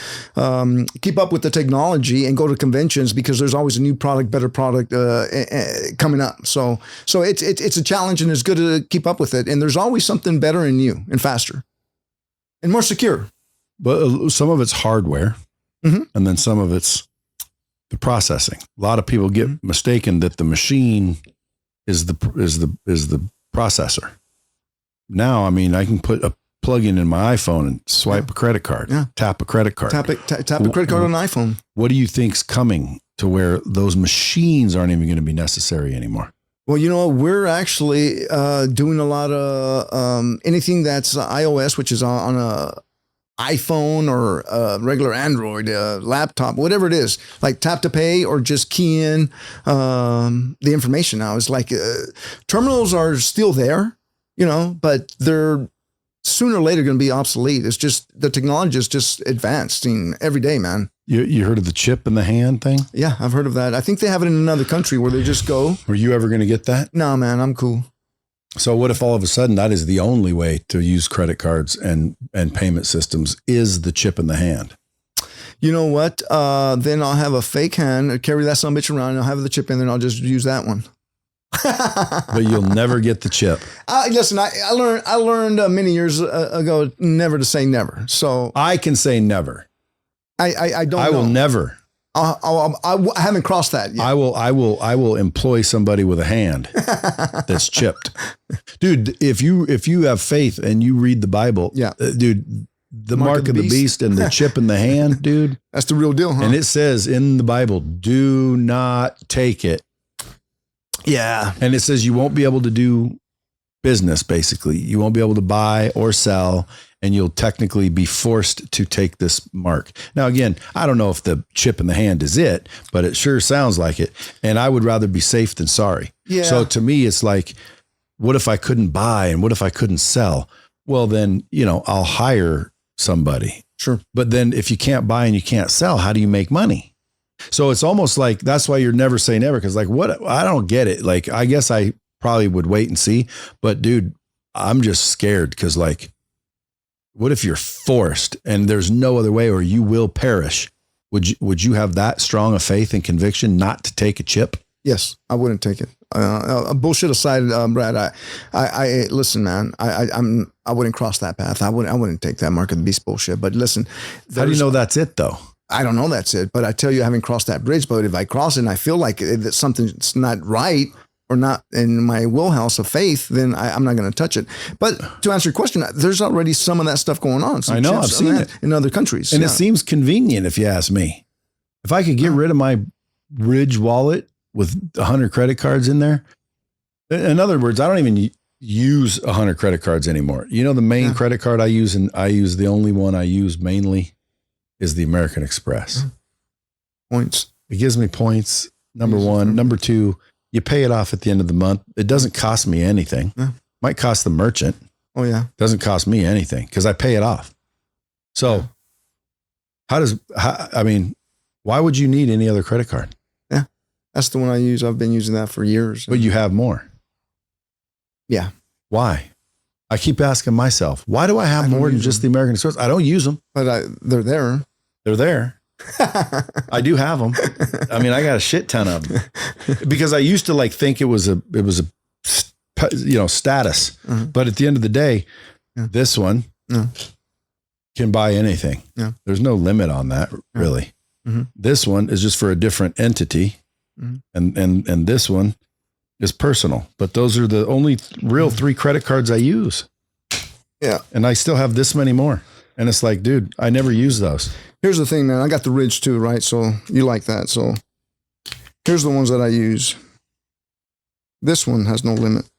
[SPEAKER 1] keep up with the technology and go to conventions because there's always a new product, better product coming up. So it's a challenge, and it's good to keep up with it. And there's always something better and new and faster and more secure.
[SPEAKER 2] But some of it's hardware, and then some of it's the processing. A lot of people get mistaken that the machine is the processor. Now, I can put plug in my iPhone and swipe a credit card.
[SPEAKER 1] Yeah.
[SPEAKER 2] Tap a credit card.
[SPEAKER 1] Tap a credit card on an iPhone.
[SPEAKER 2] What do you think's coming to where those machines aren't even going to be necessary anymore?
[SPEAKER 1] Well, you know, we're actually doing a lot of anything that's iOS, which is on a iPhone or a regular Android laptop, whatever it is, like tap to pay or just key in the information now. It's like terminals are still there, you know, but they're sooner or later going to be obsolete. It's just the technology is just advancing every day, man.
[SPEAKER 2] You heard of the chip in the hand thing?
[SPEAKER 1] Yeah, I've heard of that. I think they have it in another country where they just go.
[SPEAKER 2] Were you ever going to get that?
[SPEAKER 1] No, man, I'm cool.
[SPEAKER 2] So what if all of a sudden that is the only way to use credit cards and payment systems is the chip in the hand?
[SPEAKER 1] You know what? Then I'll have a fake hand, carry that son of a bitch around, and I'll have the chip in there, and I'll just use that one.
[SPEAKER 2] But you'll never get the chip.
[SPEAKER 1] Listen, I learned many years ago never to say never. So
[SPEAKER 2] I can say never.
[SPEAKER 1] I don't.
[SPEAKER 2] I will
[SPEAKER 1] know.
[SPEAKER 2] Never.
[SPEAKER 1] I haven't crossed that yet.
[SPEAKER 2] I will employ somebody with a hand that's chipped, dude. If you have faith and you read the Bible,
[SPEAKER 1] yeah,
[SPEAKER 2] dude, the mark of the beast and the chip in the hand, dude,
[SPEAKER 1] that's the real deal, huh?
[SPEAKER 2] And it says in the Bible, do not take it.
[SPEAKER 1] Yeah,
[SPEAKER 2] and it says you won't be able to do business. Basically, you won't be able to buy or sell. And you'll technically be forced to take this mark. Now, again, I don't know if the chip in the hand is it, but it sure sounds like it. And I would rather be safe than sorry.
[SPEAKER 1] Yeah.
[SPEAKER 2] So to me, it's like, what if I couldn't buy and what if I couldn't sell? Well, then, you know, I'll hire somebody.
[SPEAKER 1] Sure.
[SPEAKER 2] But then if you can't buy and you can't sell, how do you make money? So it's almost like, that's why you're never say never. Cause like, what, I don't get it. Like, I guess I probably would wait and see, but dude, I'm just scared. Cause like, what if you're forced and there's no other way or you will perish? Would you have that strong a faith and conviction not to take a chip?
[SPEAKER 1] Yes, I wouldn't take it. Bullshit aside, Brad, I listen, man, I wouldn't cross that path. I wouldn't take that mark of the beast bullshit. But listen,
[SPEAKER 2] how do you know that's it though?
[SPEAKER 1] I don't know that's it, but I tell you, I haven't crossed that bridge. But if I cross it and I feel like that something's not right, or not in my wheelhouse of faith, then I'm not going to touch it. But to answer your question, there's already some of that stuff going on.
[SPEAKER 2] I know, I've seen it
[SPEAKER 1] in other countries.
[SPEAKER 2] And it seems convenient if you ask me. If I could get rid of my Ridge wallet with 100 credit cards in there. In other words, I don't even use 100 credit cards anymore. You know, the main credit card I use, and I use the only one I use mainly is the American Express.
[SPEAKER 1] Points.
[SPEAKER 2] It gives me points. Number one. Number two, you pay it off at the end of the month. It doesn't cost me anything.
[SPEAKER 1] Yeah.
[SPEAKER 2] Might cost the merchant.
[SPEAKER 1] Oh yeah.
[SPEAKER 2] Doesn't cost me anything because I pay it off. So I mean, why would you need any other credit card?
[SPEAKER 1] Yeah. That's the one I use. I've been using that for years.
[SPEAKER 2] But you have more.
[SPEAKER 1] Yeah.
[SPEAKER 2] Why? I keep asking myself, why do I have more than just the American Express? I don't use them.
[SPEAKER 1] But they're there.
[SPEAKER 2] They're there. I do have them. I mean, I got a shit ton of them because I used to like think it was a status, but at the end of the day, this one can buy anything. Yeah. There's no limit on that really. Mm-hmm. This one is just for a different entity. Mm-hmm. And this one is personal, but those are the only real 3 credit cards I use.
[SPEAKER 1] Yeah.
[SPEAKER 2] And I still have this many more. And it's like, dude, I never use those.
[SPEAKER 1] Here's the thing, man. I got the Ridge too, right? So you like that. So here's the ones that I use. This one has no limit.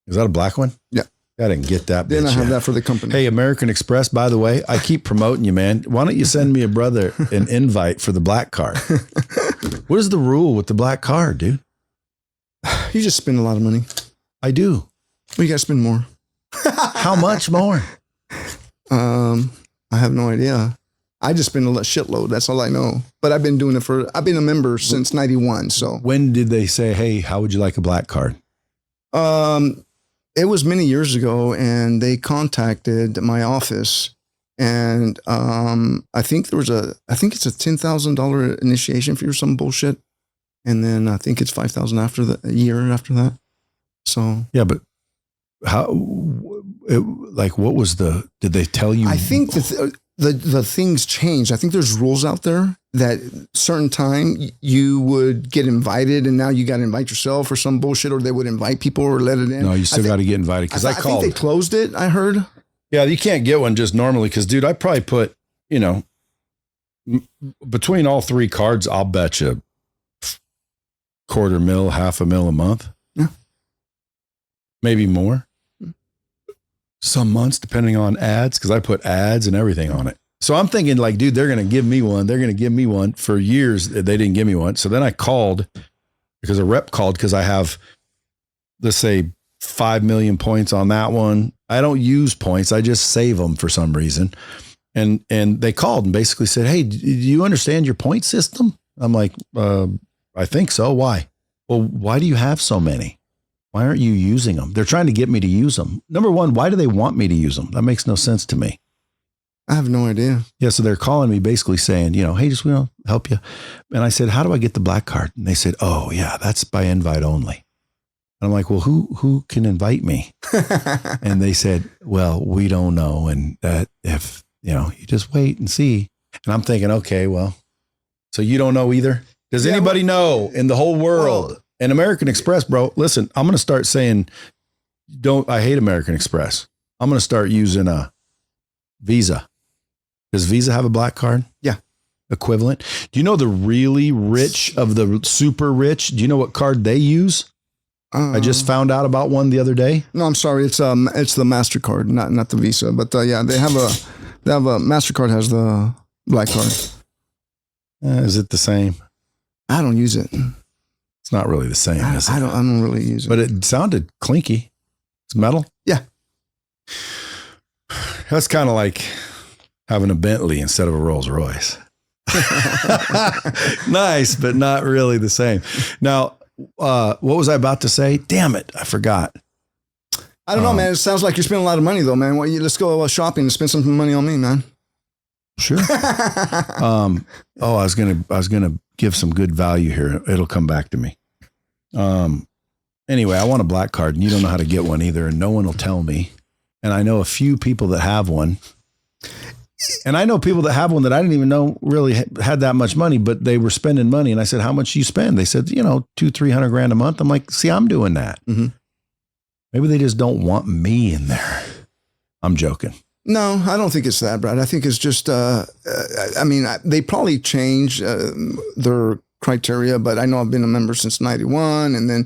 [SPEAKER 2] Is that a black one?
[SPEAKER 1] Yeah.
[SPEAKER 2] I didn't get that.
[SPEAKER 1] Then I have that for the company.
[SPEAKER 2] Hey, American Express, by the way, I keep promoting you, man. Why don't you send me an invite for the black card? What is the rule with the black card, dude?
[SPEAKER 1] You just spend a lot of money.
[SPEAKER 2] I do.
[SPEAKER 1] Well, you got to spend more.
[SPEAKER 2] How much more?
[SPEAKER 1] I have no idea. I just spend a shitload. That's all I know. But I've been doing it I've been a member since 91. So
[SPEAKER 2] when did they say, hey, how would you like a black card?
[SPEAKER 1] It was many years ago, and they contacted my office, and I think it's a $10,000 initiation fee or some bullshit, and then I think it's $5,000 a year after that. So
[SPEAKER 2] yeah, but what was did they tell you?
[SPEAKER 1] I think the things changed. I think there's rules out there that certain time you would get invited, and now you got to invite yourself or some bullshit, or they would invite people or let it in.
[SPEAKER 2] No, you still got to get invited. Because I called.
[SPEAKER 1] think they closed it. I heard.
[SPEAKER 2] Yeah, you can't get one just normally because, dude, I probably put, between all three cards, I'll bet you $250,000, $500,000 a month.
[SPEAKER 1] Yeah.
[SPEAKER 2] Maybe more. Some months, depending on ads, because I put ads and everything on it. So I'm thinking like, dude, they're going to give me one. They're going to give me one. For years, they didn't give me one. So then I called because a rep called because I have, let's say, 5 million points on that one. I don't use points. I just save them for some reason. And they called and basically said, hey, do you understand your point system? I'm like, I think so. Why? Well, why do you have so many? Why aren't you using them? They're trying to get me to use them. Number one, why do they want me to use them? That makes no sense to me.
[SPEAKER 1] I have no idea.
[SPEAKER 2] Yeah. So they're calling me basically saying, hey, just, help you. And I said, how do I get the black card? And they said, oh yeah, that's by invite only. And I'm like, well, who can invite me? And they said, well, we don't know. And that if, you just wait and see. And I'm thinking, okay, well, so you don't know either. Does anybody know in the whole world? And American Express, bro, listen, I'm going to start saying, I hate American Express. I'm going to start using a Visa. Does Visa have a black card?
[SPEAKER 1] Yeah.
[SPEAKER 2] Equivalent. Do you know the really rich of the super rich? Do you know what card they use? I just found out about one the other day.
[SPEAKER 1] No, I'm sorry. It's the MasterCard, not the Visa. But they have a MasterCard has the black card.
[SPEAKER 2] Is it the same?
[SPEAKER 1] I don't use it.
[SPEAKER 2] It's not really the same, is it?
[SPEAKER 1] I don't really use it.
[SPEAKER 2] But it sounded clinky. It's metal.
[SPEAKER 1] Yeah.
[SPEAKER 2] That's kind of like having a Bentley instead of a Rolls-Royce. Nice, but not really the same. Now, what was I about to say? Damn it. I forgot.
[SPEAKER 1] I don't know, man. It sounds like you're spending a lot of money though, man. Let's go shopping and spend some money on me, man.
[SPEAKER 2] Sure. I was gonna give some good value here. It'll come back to me. Anyway, I want a black card and you don't know how to get one either. And no one will tell me. And I know a few people that have one. And I know people that have one that I didn't even know really had that much money, but they were spending money. And I said, how much do you spend? They said, $200-300 a month. I'm like, see, I'm doing that.
[SPEAKER 1] Mm-hmm.
[SPEAKER 2] Maybe they just don't want me in there. I'm joking.
[SPEAKER 1] No, I don't think it's that, Brad. I think it's just, they probably changed their criteria, but I know I've been a member since 91. And then,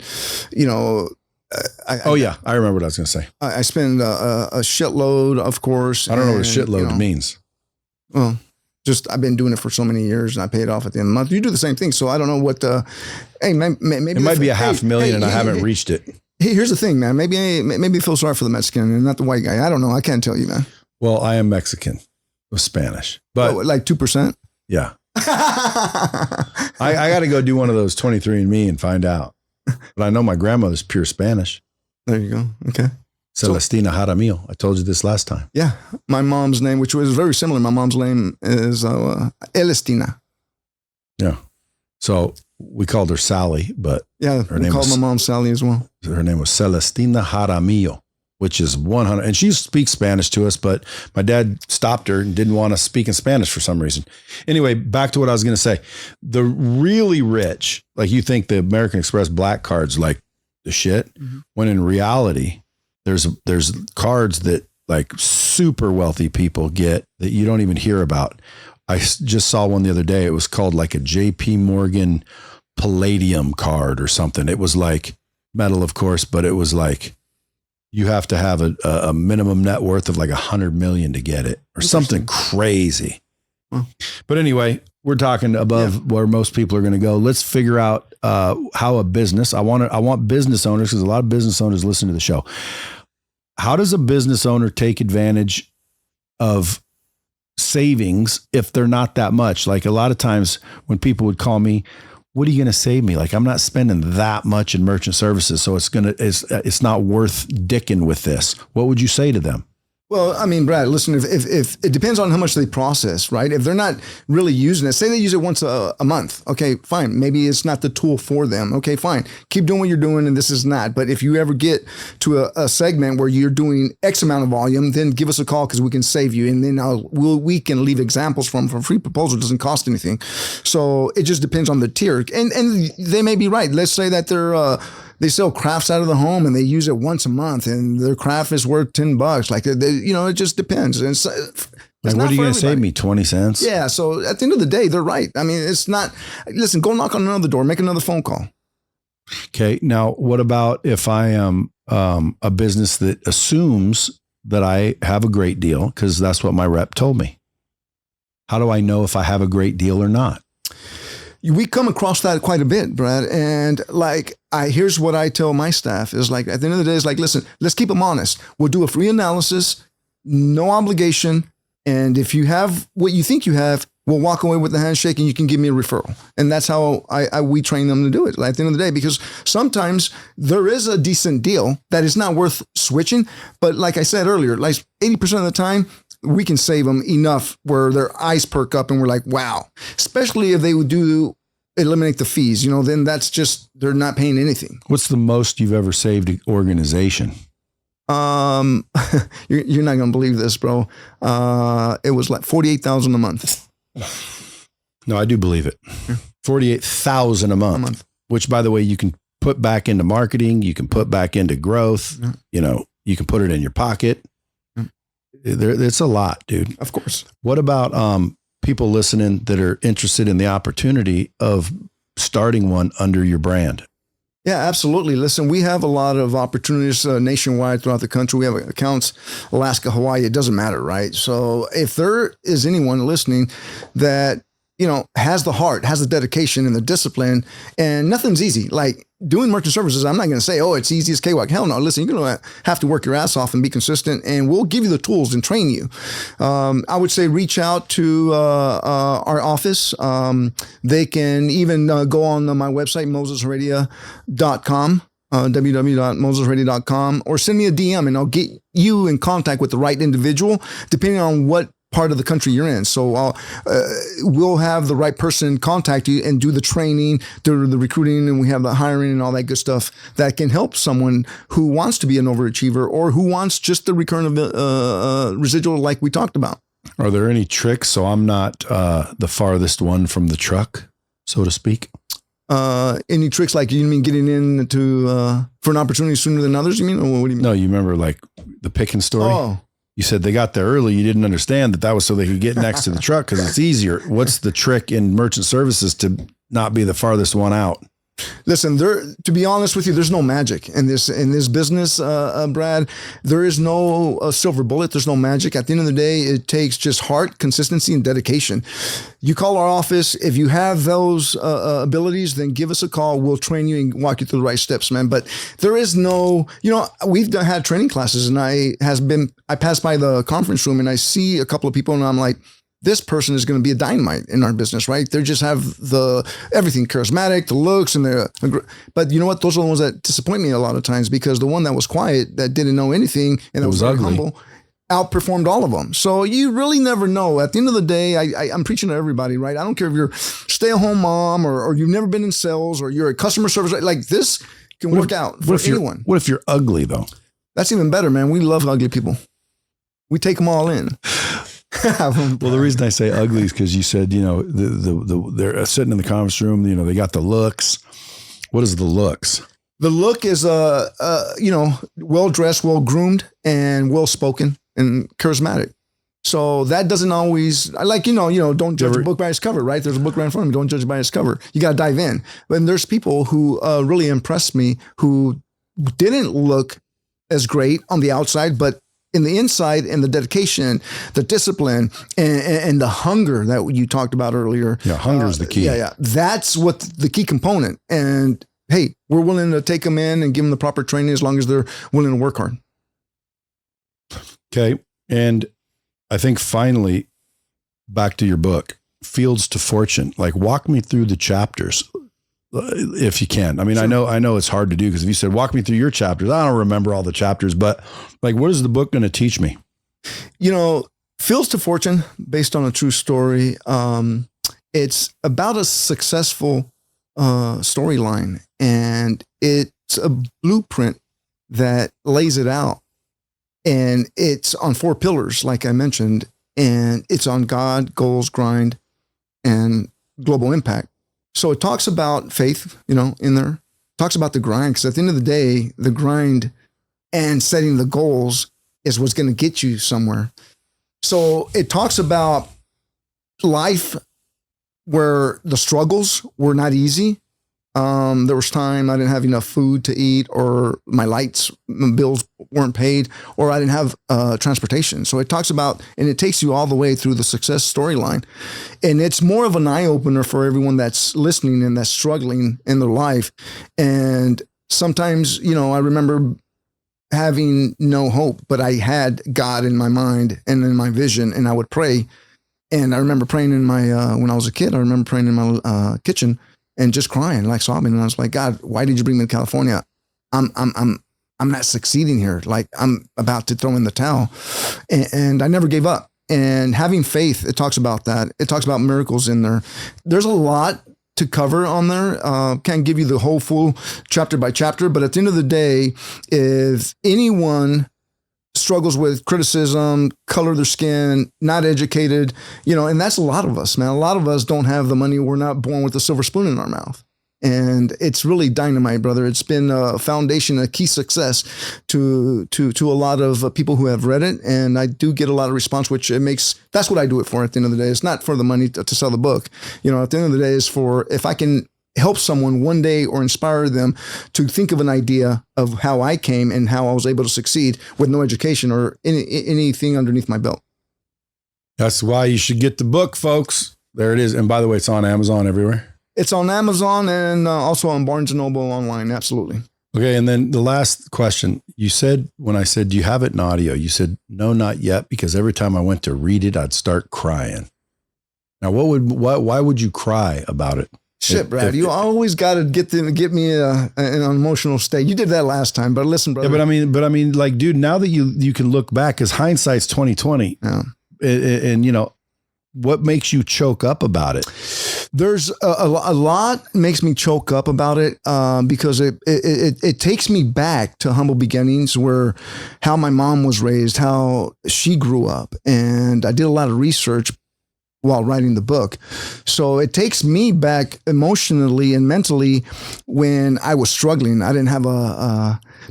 [SPEAKER 2] I remember what I was going to say.
[SPEAKER 1] I spend a shitload, of course.
[SPEAKER 2] I don't know what a shitload means.
[SPEAKER 1] Well, just I've been doing it for so many years and I pay it off at the end of the month. You do the same thing. So I don't know what maybe
[SPEAKER 2] it might be a $500,000 and I haven't reached it.
[SPEAKER 1] Hey, here's the thing, man. Maybe feel sorry for the Mexican and not the white guy. I don't know. I can't tell you, man.
[SPEAKER 2] Well, I am Mexican with Spanish, but
[SPEAKER 1] like 2%.
[SPEAKER 2] Yeah. I got to go do one of those 23andMe and find out. But I know my grandmother's pure Spanish.
[SPEAKER 1] There you go. Okay.
[SPEAKER 2] Celestina Jaramillo. I told you this last time.
[SPEAKER 1] Yeah. My mom's name, which was very similar. My mom's name is Celestina.
[SPEAKER 2] Yeah. So we called her Sally, but
[SPEAKER 1] yeah, we called my mom Sally as well.
[SPEAKER 2] Her name was Celestina Jaramillo, which is 100. And she speaks Spanish to us, but my dad stopped her and didn't want to speak in Spanish for some reason. Anyway, back to what I was going to say. The really rich, like you think the American Express black card's like the shit, when in reality, there's cards that like super wealthy people get that you don't even hear about. I just saw one the other day. It was called like a JP Morgan Palladium card or something. It was like metal, of course, but it was like, you have to have a minimum net worth of like 100 million to get it or something crazy. But anyway, we're talking above where most people are going to go. Let's figure out how a business, I want business owners, because a lot of business owners listen to the show. How does a business owner take advantage of savings if they're not that much? Like a lot of times when people would call me, what are you going to save me? Like, I'm not spending that much in merchant services, so it's not worth dicking with this. What would you say to them?
[SPEAKER 1] Well, I mean, Brad, listen, if it depends on how much they process, right? If they're not really using it, say they use it once a month. Okay, fine. Maybe it's not the tool for them. Okay, fine. Keep doing what you're doing and this is not. But if you ever get to a segment where you're doing X amount of volume, then give us a call because we can save you. And then we can leave examples from free proposal. It doesn't cost anything. So it just depends on the tier. And they may be right. Let's say that they sell crafts out of the home and they use it once a month and their craft is worth $10. Like, it just depends. And
[SPEAKER 2] like, what are you going to save me? 20 cents?
[SPEAKER 1] Yeah. So at the end of the day, they're right. I mean, it's not, listen, go knock on another door, make another phone call.
[SPEAKER 2] Okay. Now, what about if I am a business that assumes that I have a great deal? Because that's what my rep told me. How do I know if I have a great deal or not?
[SPEAKER 1] We come across that quite a bit, Brad. And here's what I tell my staff is like, at the end of the day, it's like, listen, let's keep them honest. We'll do a free analysis, no obligation. And if you have what you think you have, we'll walk away with the handshake and you can give me a referral. And that's how we train them to do it, like, at the end of the day, because sometimes there is a decent deal that is not worth switching. But like I said earlier, like 80% of the time, we can save them enough where their eyes perk up and we're like, wow, especially if they would eliminate the fees, then that's just, they're not paying anything.
[SPEAKER 2] What's the most you've ever saved an organization?
[SPEAKER 1] You're not going to believe this, bro. It was like $48,000 a month.
[SPEAKER 2] No, I do believe it. $48,000 a month, which, by the way, you can put back into marketing. You can put back into growth. Yeah. You can put it in your pocket. Yeah. It's a lot, dude.
[SPEAKER 1] Of course.
[SPEAKER 2] What about, people listening that are interested in the opportunity of starting one under your brand?
[SPEAKER 1] Yeah, absolutely. Listen, we have a lot of opportunities nationwide throughout the country. We have accounts, Alaska, Hawaii, it doesn't matter, right? So if there is anyone listening that, has the heart, has the dedication and the discipline, and nothing's easy. Like doing merchant services, I'm not going to say, oh, it's easy as cakewalk. Hell no. Listen, you're going to have to work your ass off and be consistent, and we'll give you the tools and train you. I would say reach out to our office. They can even go on my website, mosesheredia.com. www.mosesheredia.com, or send me a DM and I'll get you in contact with the right individual, depending on what part of the country you're in. So we'll have the right person contact you and do the training, do the recruiting, and we have the hiring and all that good stuff that can help someone who wants to be an overachiever or who wants just the recurrent residual like we talked about.
[SPEAKER 2] Are there any tricks so I'm not the farthest one from the truck, so to speak?
[SPEAKER 1] Any tricks, like, you mean getting into for an opportunity sooner than others, you mean? Or what do you mean?
[SPEAKER 2] No, you remember like the picking story?
[SPEAKER 1] Oh.
[SPEAKER 2] You said they got there early. You didn't understand that was so they could get next to the truck because it's easier. What's the trick in merchant services to not be the farthest one out?
[SPEAKER 1] Listen, to be honest with you, there's no magic in this business, Brad. There is no silver bullet. There's no magic. At the end of the day, it takes just heart, consistency, and dedication. You call our office. If you have those abilities, then give us a call. We'll train you and walk you through the right steps, man. But there is no, we've had training classes, and I pass by the conference room and I see a couple of people and I'm like, this person is going to be a dynamite in our business, right? They just have everything charismatic, the looks, and but you know what? Those are the ones that disappoint me a lot of times, because the one that was quiet, that didn't know anything, and that was very humble, outperformed all of them. So you really never know. At the end of the day, I'm preaching to everybody, right? I don't care if you're a stay-at-home mom or you've never been in sales or you're a customer service, right? Like, this can work out for anyone.
[SPEAKER 2] What if you're ugly, though?
[SPEAKER 1] That's even better, man. We love ugly people. We take them all in.
[SPEAKER 2] Well, the reason I say ugly is because you said, they're sitting in the conference room, they got the looks. What is the looks?
[SPEAKER 1] The look is, well-dressed, well-groomed, and well-spoken and charismatic. So that doesn't always, don't judge a book by its cover, right? There's a book right in front of me. Don't judge it by its cover. You got to dive in. And there's people who really impressed me who didn't look as great on the outside, but in the inside, and the dedication, the discipline, and the hunger that you talked about earlier.
[SPEAKER 2] Yeah, hunger is the key.
[SPEAKER 1] Yeah. That's what the key component. And hey, we're willing to take them in and give them the proper training as long as they're willing to work hard.
[SPEAKER 2] Okay. And I think finally, back to your book, Fields to Fortune. Like, walk me through the chapters, if you can. I mean, sure. I know it's hard to do, because if you said, walk me through your chapters, I don't remember all the chapters, but like, what is the book going to teach me?
[SPEAKER 1] Fields to Fortune, based on a true story. It's about a successful storyline, and it's a blueprint that lays it out. And it's on 4 pillars, like I mentioned, and it's on God, goals, grind, and global impact. So it talks about faith, in there. talks about the grind, because at the end of the day, the grind and setting the goals is what's going to get you somewhere. So it talks about life where the struggles were not easy. There was time I didn't have enough food to eat, or my lights bills weren't paid, or I didn't have transportation. So it talks about, and it takes you all the way through the success storyline. And it's more of an eye opener for everyone that's listening and that's struggling in their life. And sometimes, I remember having no hope, but I had God in my mind and in my vision, and I would pray. And I remember praying in my, when I was a kid, I remember praying in my kitchen and just crying, like sobbing. And I was like, God, why did you bring me to California? I'm not succeeding here. Like, I'm about to throw in the towel. And I never gave up. And having faith, it talks about that. It talks about miracles in there. There's a lot to cover on there. Can't give you the whole full chapter by chapter, but at the end of the day, if anyone struggles with criticism, color of their skin, not educated, and that's a lot of us, man. A lot of us don't have the money. We're not born with a silver spoon in our mouth. And it's really dynamite, brother. It's been a foundation, a key success to a lot of people who have read it. And I do get a lot of response, which that's what I do it for at the end of the day. It's not for the money to sell the book. At the end of the day, is for, if I can help someone one day or inspire them to think of an idea of how I came and how I was able to succeed with no education or anything underneath my belt.
[SPEAKER 2] That's why you should get the book, folks. There it is. And by the way, it's on Amazon everywhere.
[SPEAKER 1] It's on Amazon and also on Barnes & Noble online. Absolutely.
[SPEAKER 2] Okay. And then the last question, you said, when I said, do you have it in audio? You said, no, not yet, because every time I went to read it, I'd start crying. Now, why would you cry about it?
[SPEAKER 1] Shit, Brad, you always got to get me in an emotional state. You did that last time, but listen, brother.
[SPEAKER 2] Yeah, but I mean, like, dude, now that you can look back, because hindsight's 2020,
[SPEAKER 1] yeah.
[SPEAKER 2] and what makes you choke up about it?
[SPEAKER 1] There's a lot makes me choke up about it because it takes me back to humble beginnings, where how my mom was raised, how she grew up, and I did a lot of research while writing the book. So it takes me back emotionally and mentally when I was struggling. I didn't have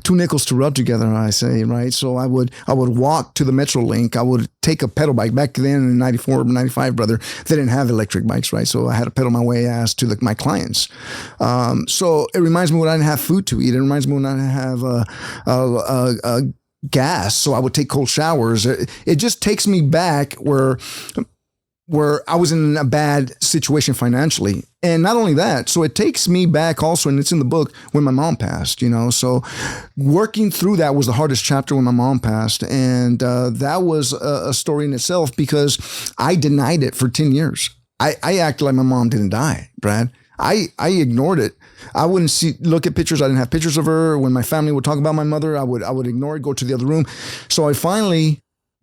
[SPEAKER 1] two nickels to rub together, I say, right? So I would walk to the Metrolink. I would take a pedal bike. Back then in 94, 95, brother, they didn't have electric bikes, right? So I had to pedal my way ass to my clients. So it reminds me when I didn't have food to eat. It reminds me when I didn't have gas. So I would take cold showers. It just takes me back where I was in a bad situation financially. And not only that, so it takes me back also, and it's in the book, when my mom passed, so working through that was the hardest chapter when my mom passed. And that was a story in itself, because I denied it for 10 years. I acted like my mom didn't die, Brad. I ignored it. I wouldn't look at pictures. I didn't have pictures of her. When my family would talk about my mother, I would ignore it, go to the other room. So I finally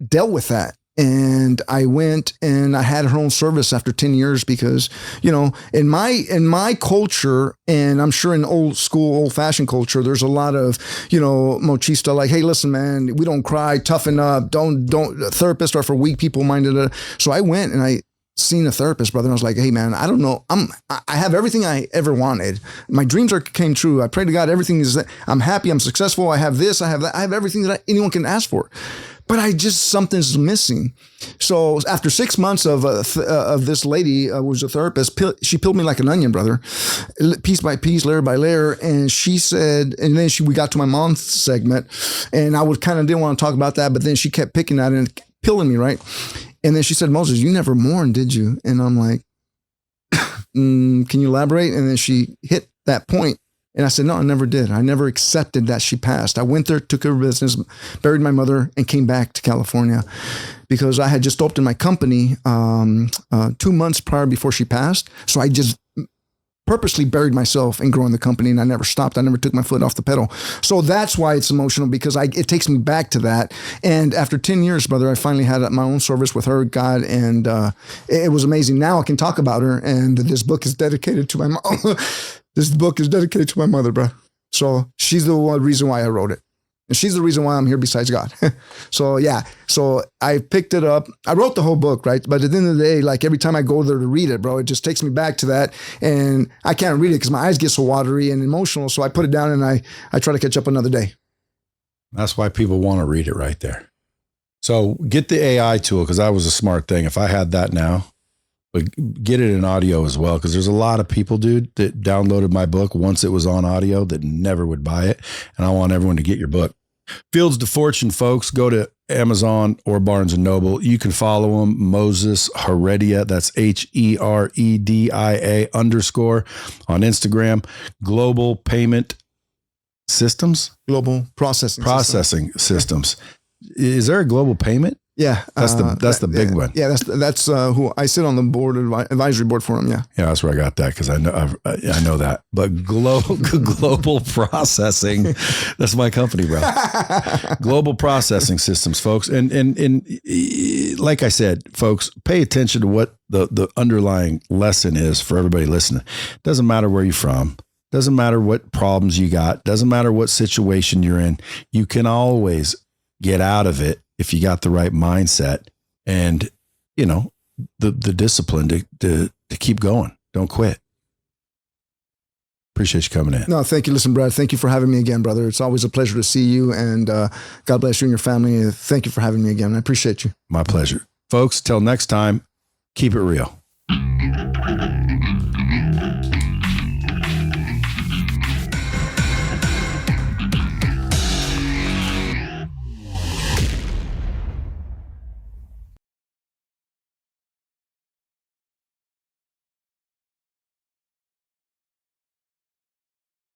[SPEAKER 1] dealt with that. And I went and I had her own service after 10 years because, in my culture, and I'm sure in old school, old fashioned culture, there's a lot of, machista, like, hey, listen, man, we don't cry, toughen up. Don't therapists are for weak people minded. So I went and I seen a therapist, brother. And I was like, hey, man, I don't know. I have everything I ever wanted. My dreams came true. I pray to God. Everything is, I'm happy. I'm successful. I have this, I have that. I have everything that anyone can ask for. But something's missing. So after 6 months of this lady who was a therapist, she peeled me like an onion, brother, piece by piece, layer by layer. And she said, and then we got to my mom's segment, and I didn't want to talk about that, but then she kept picking at it and peeling me, right? And then she said, Moses, you never mourned, did you? And I'm like, can you elaborate? And then she hit that point. And I said, no, I never did. I never accepted that she passed. I went there, took her business, buried my mother, and came back to California because I had just opened my company 2 months prior before she passed. So I just purposely buried myself in growing the company, and I never stopped. I never took my foot off the pedal. So that's why it's emotional, because it takes me back to that. And after 10 years, brother, I finally had my own service with her, God, and it was amazing. Now I can talk about her, and this book is dedicated to my mom. This book is dedicated to my mother, bro. So she's the one reason why I wrote it. And she's the reason why I'm here besides God. So yeah. So I picked it up. I wrote the whole book, right? But at the end of the day, like every time I go there to read it, bro, it just takes me back to that. And I can't read it because my eyes get so watery and emotional. So I put it down and I try to catch up another day.
[SPEAKER 2] That's why people want to read it right there. So get the AI tool, because that was a smart thing. If I had that now, but get it in audio as well, because there's a lot of people, dude, that downloaded my book once it was on audio that never would buy it. And I want everyone to get your book. Fields to Fortune, folks. Go to Amazon or Barnes & Noble. You can follow him, Moses Heredia. That's Heredia _ on Instagram. Global Payment Systems?
[SPEAKER 1] Global Processing
[SPEAKER 2] Systems. Is there a global payment?
[SPEAKER 1] Yeah,
[SPEAKER 2] that's the big one.
[SPEAKER 1] Yeah, that's who I sit on the board, advisory board for him. Yeah,
[SPEAKER 2] that's where I got that, because I know that. But global processing, that's my company, bro. Global Processing Systems, folks, and like I said, folks, pay attention to what the underlying lesson is for everybody listening. Doesn't matter where you're from. Doesn't matter what problems you got. Doesn't matter what situation you're in. You can always get out of it if you got the right mindset and, the discipline to keep going. Don't quit. Appreciate you coming in.
[SPEAKER 1] No, thank you. Listen, Brad, thank you for having me again, brother. It's always a pleasure to see you, and God bless you and your family. Thank you for having me again. I appreciate you.
[SPEAKER 2] My pleasure. Folks, till next time, keep it real.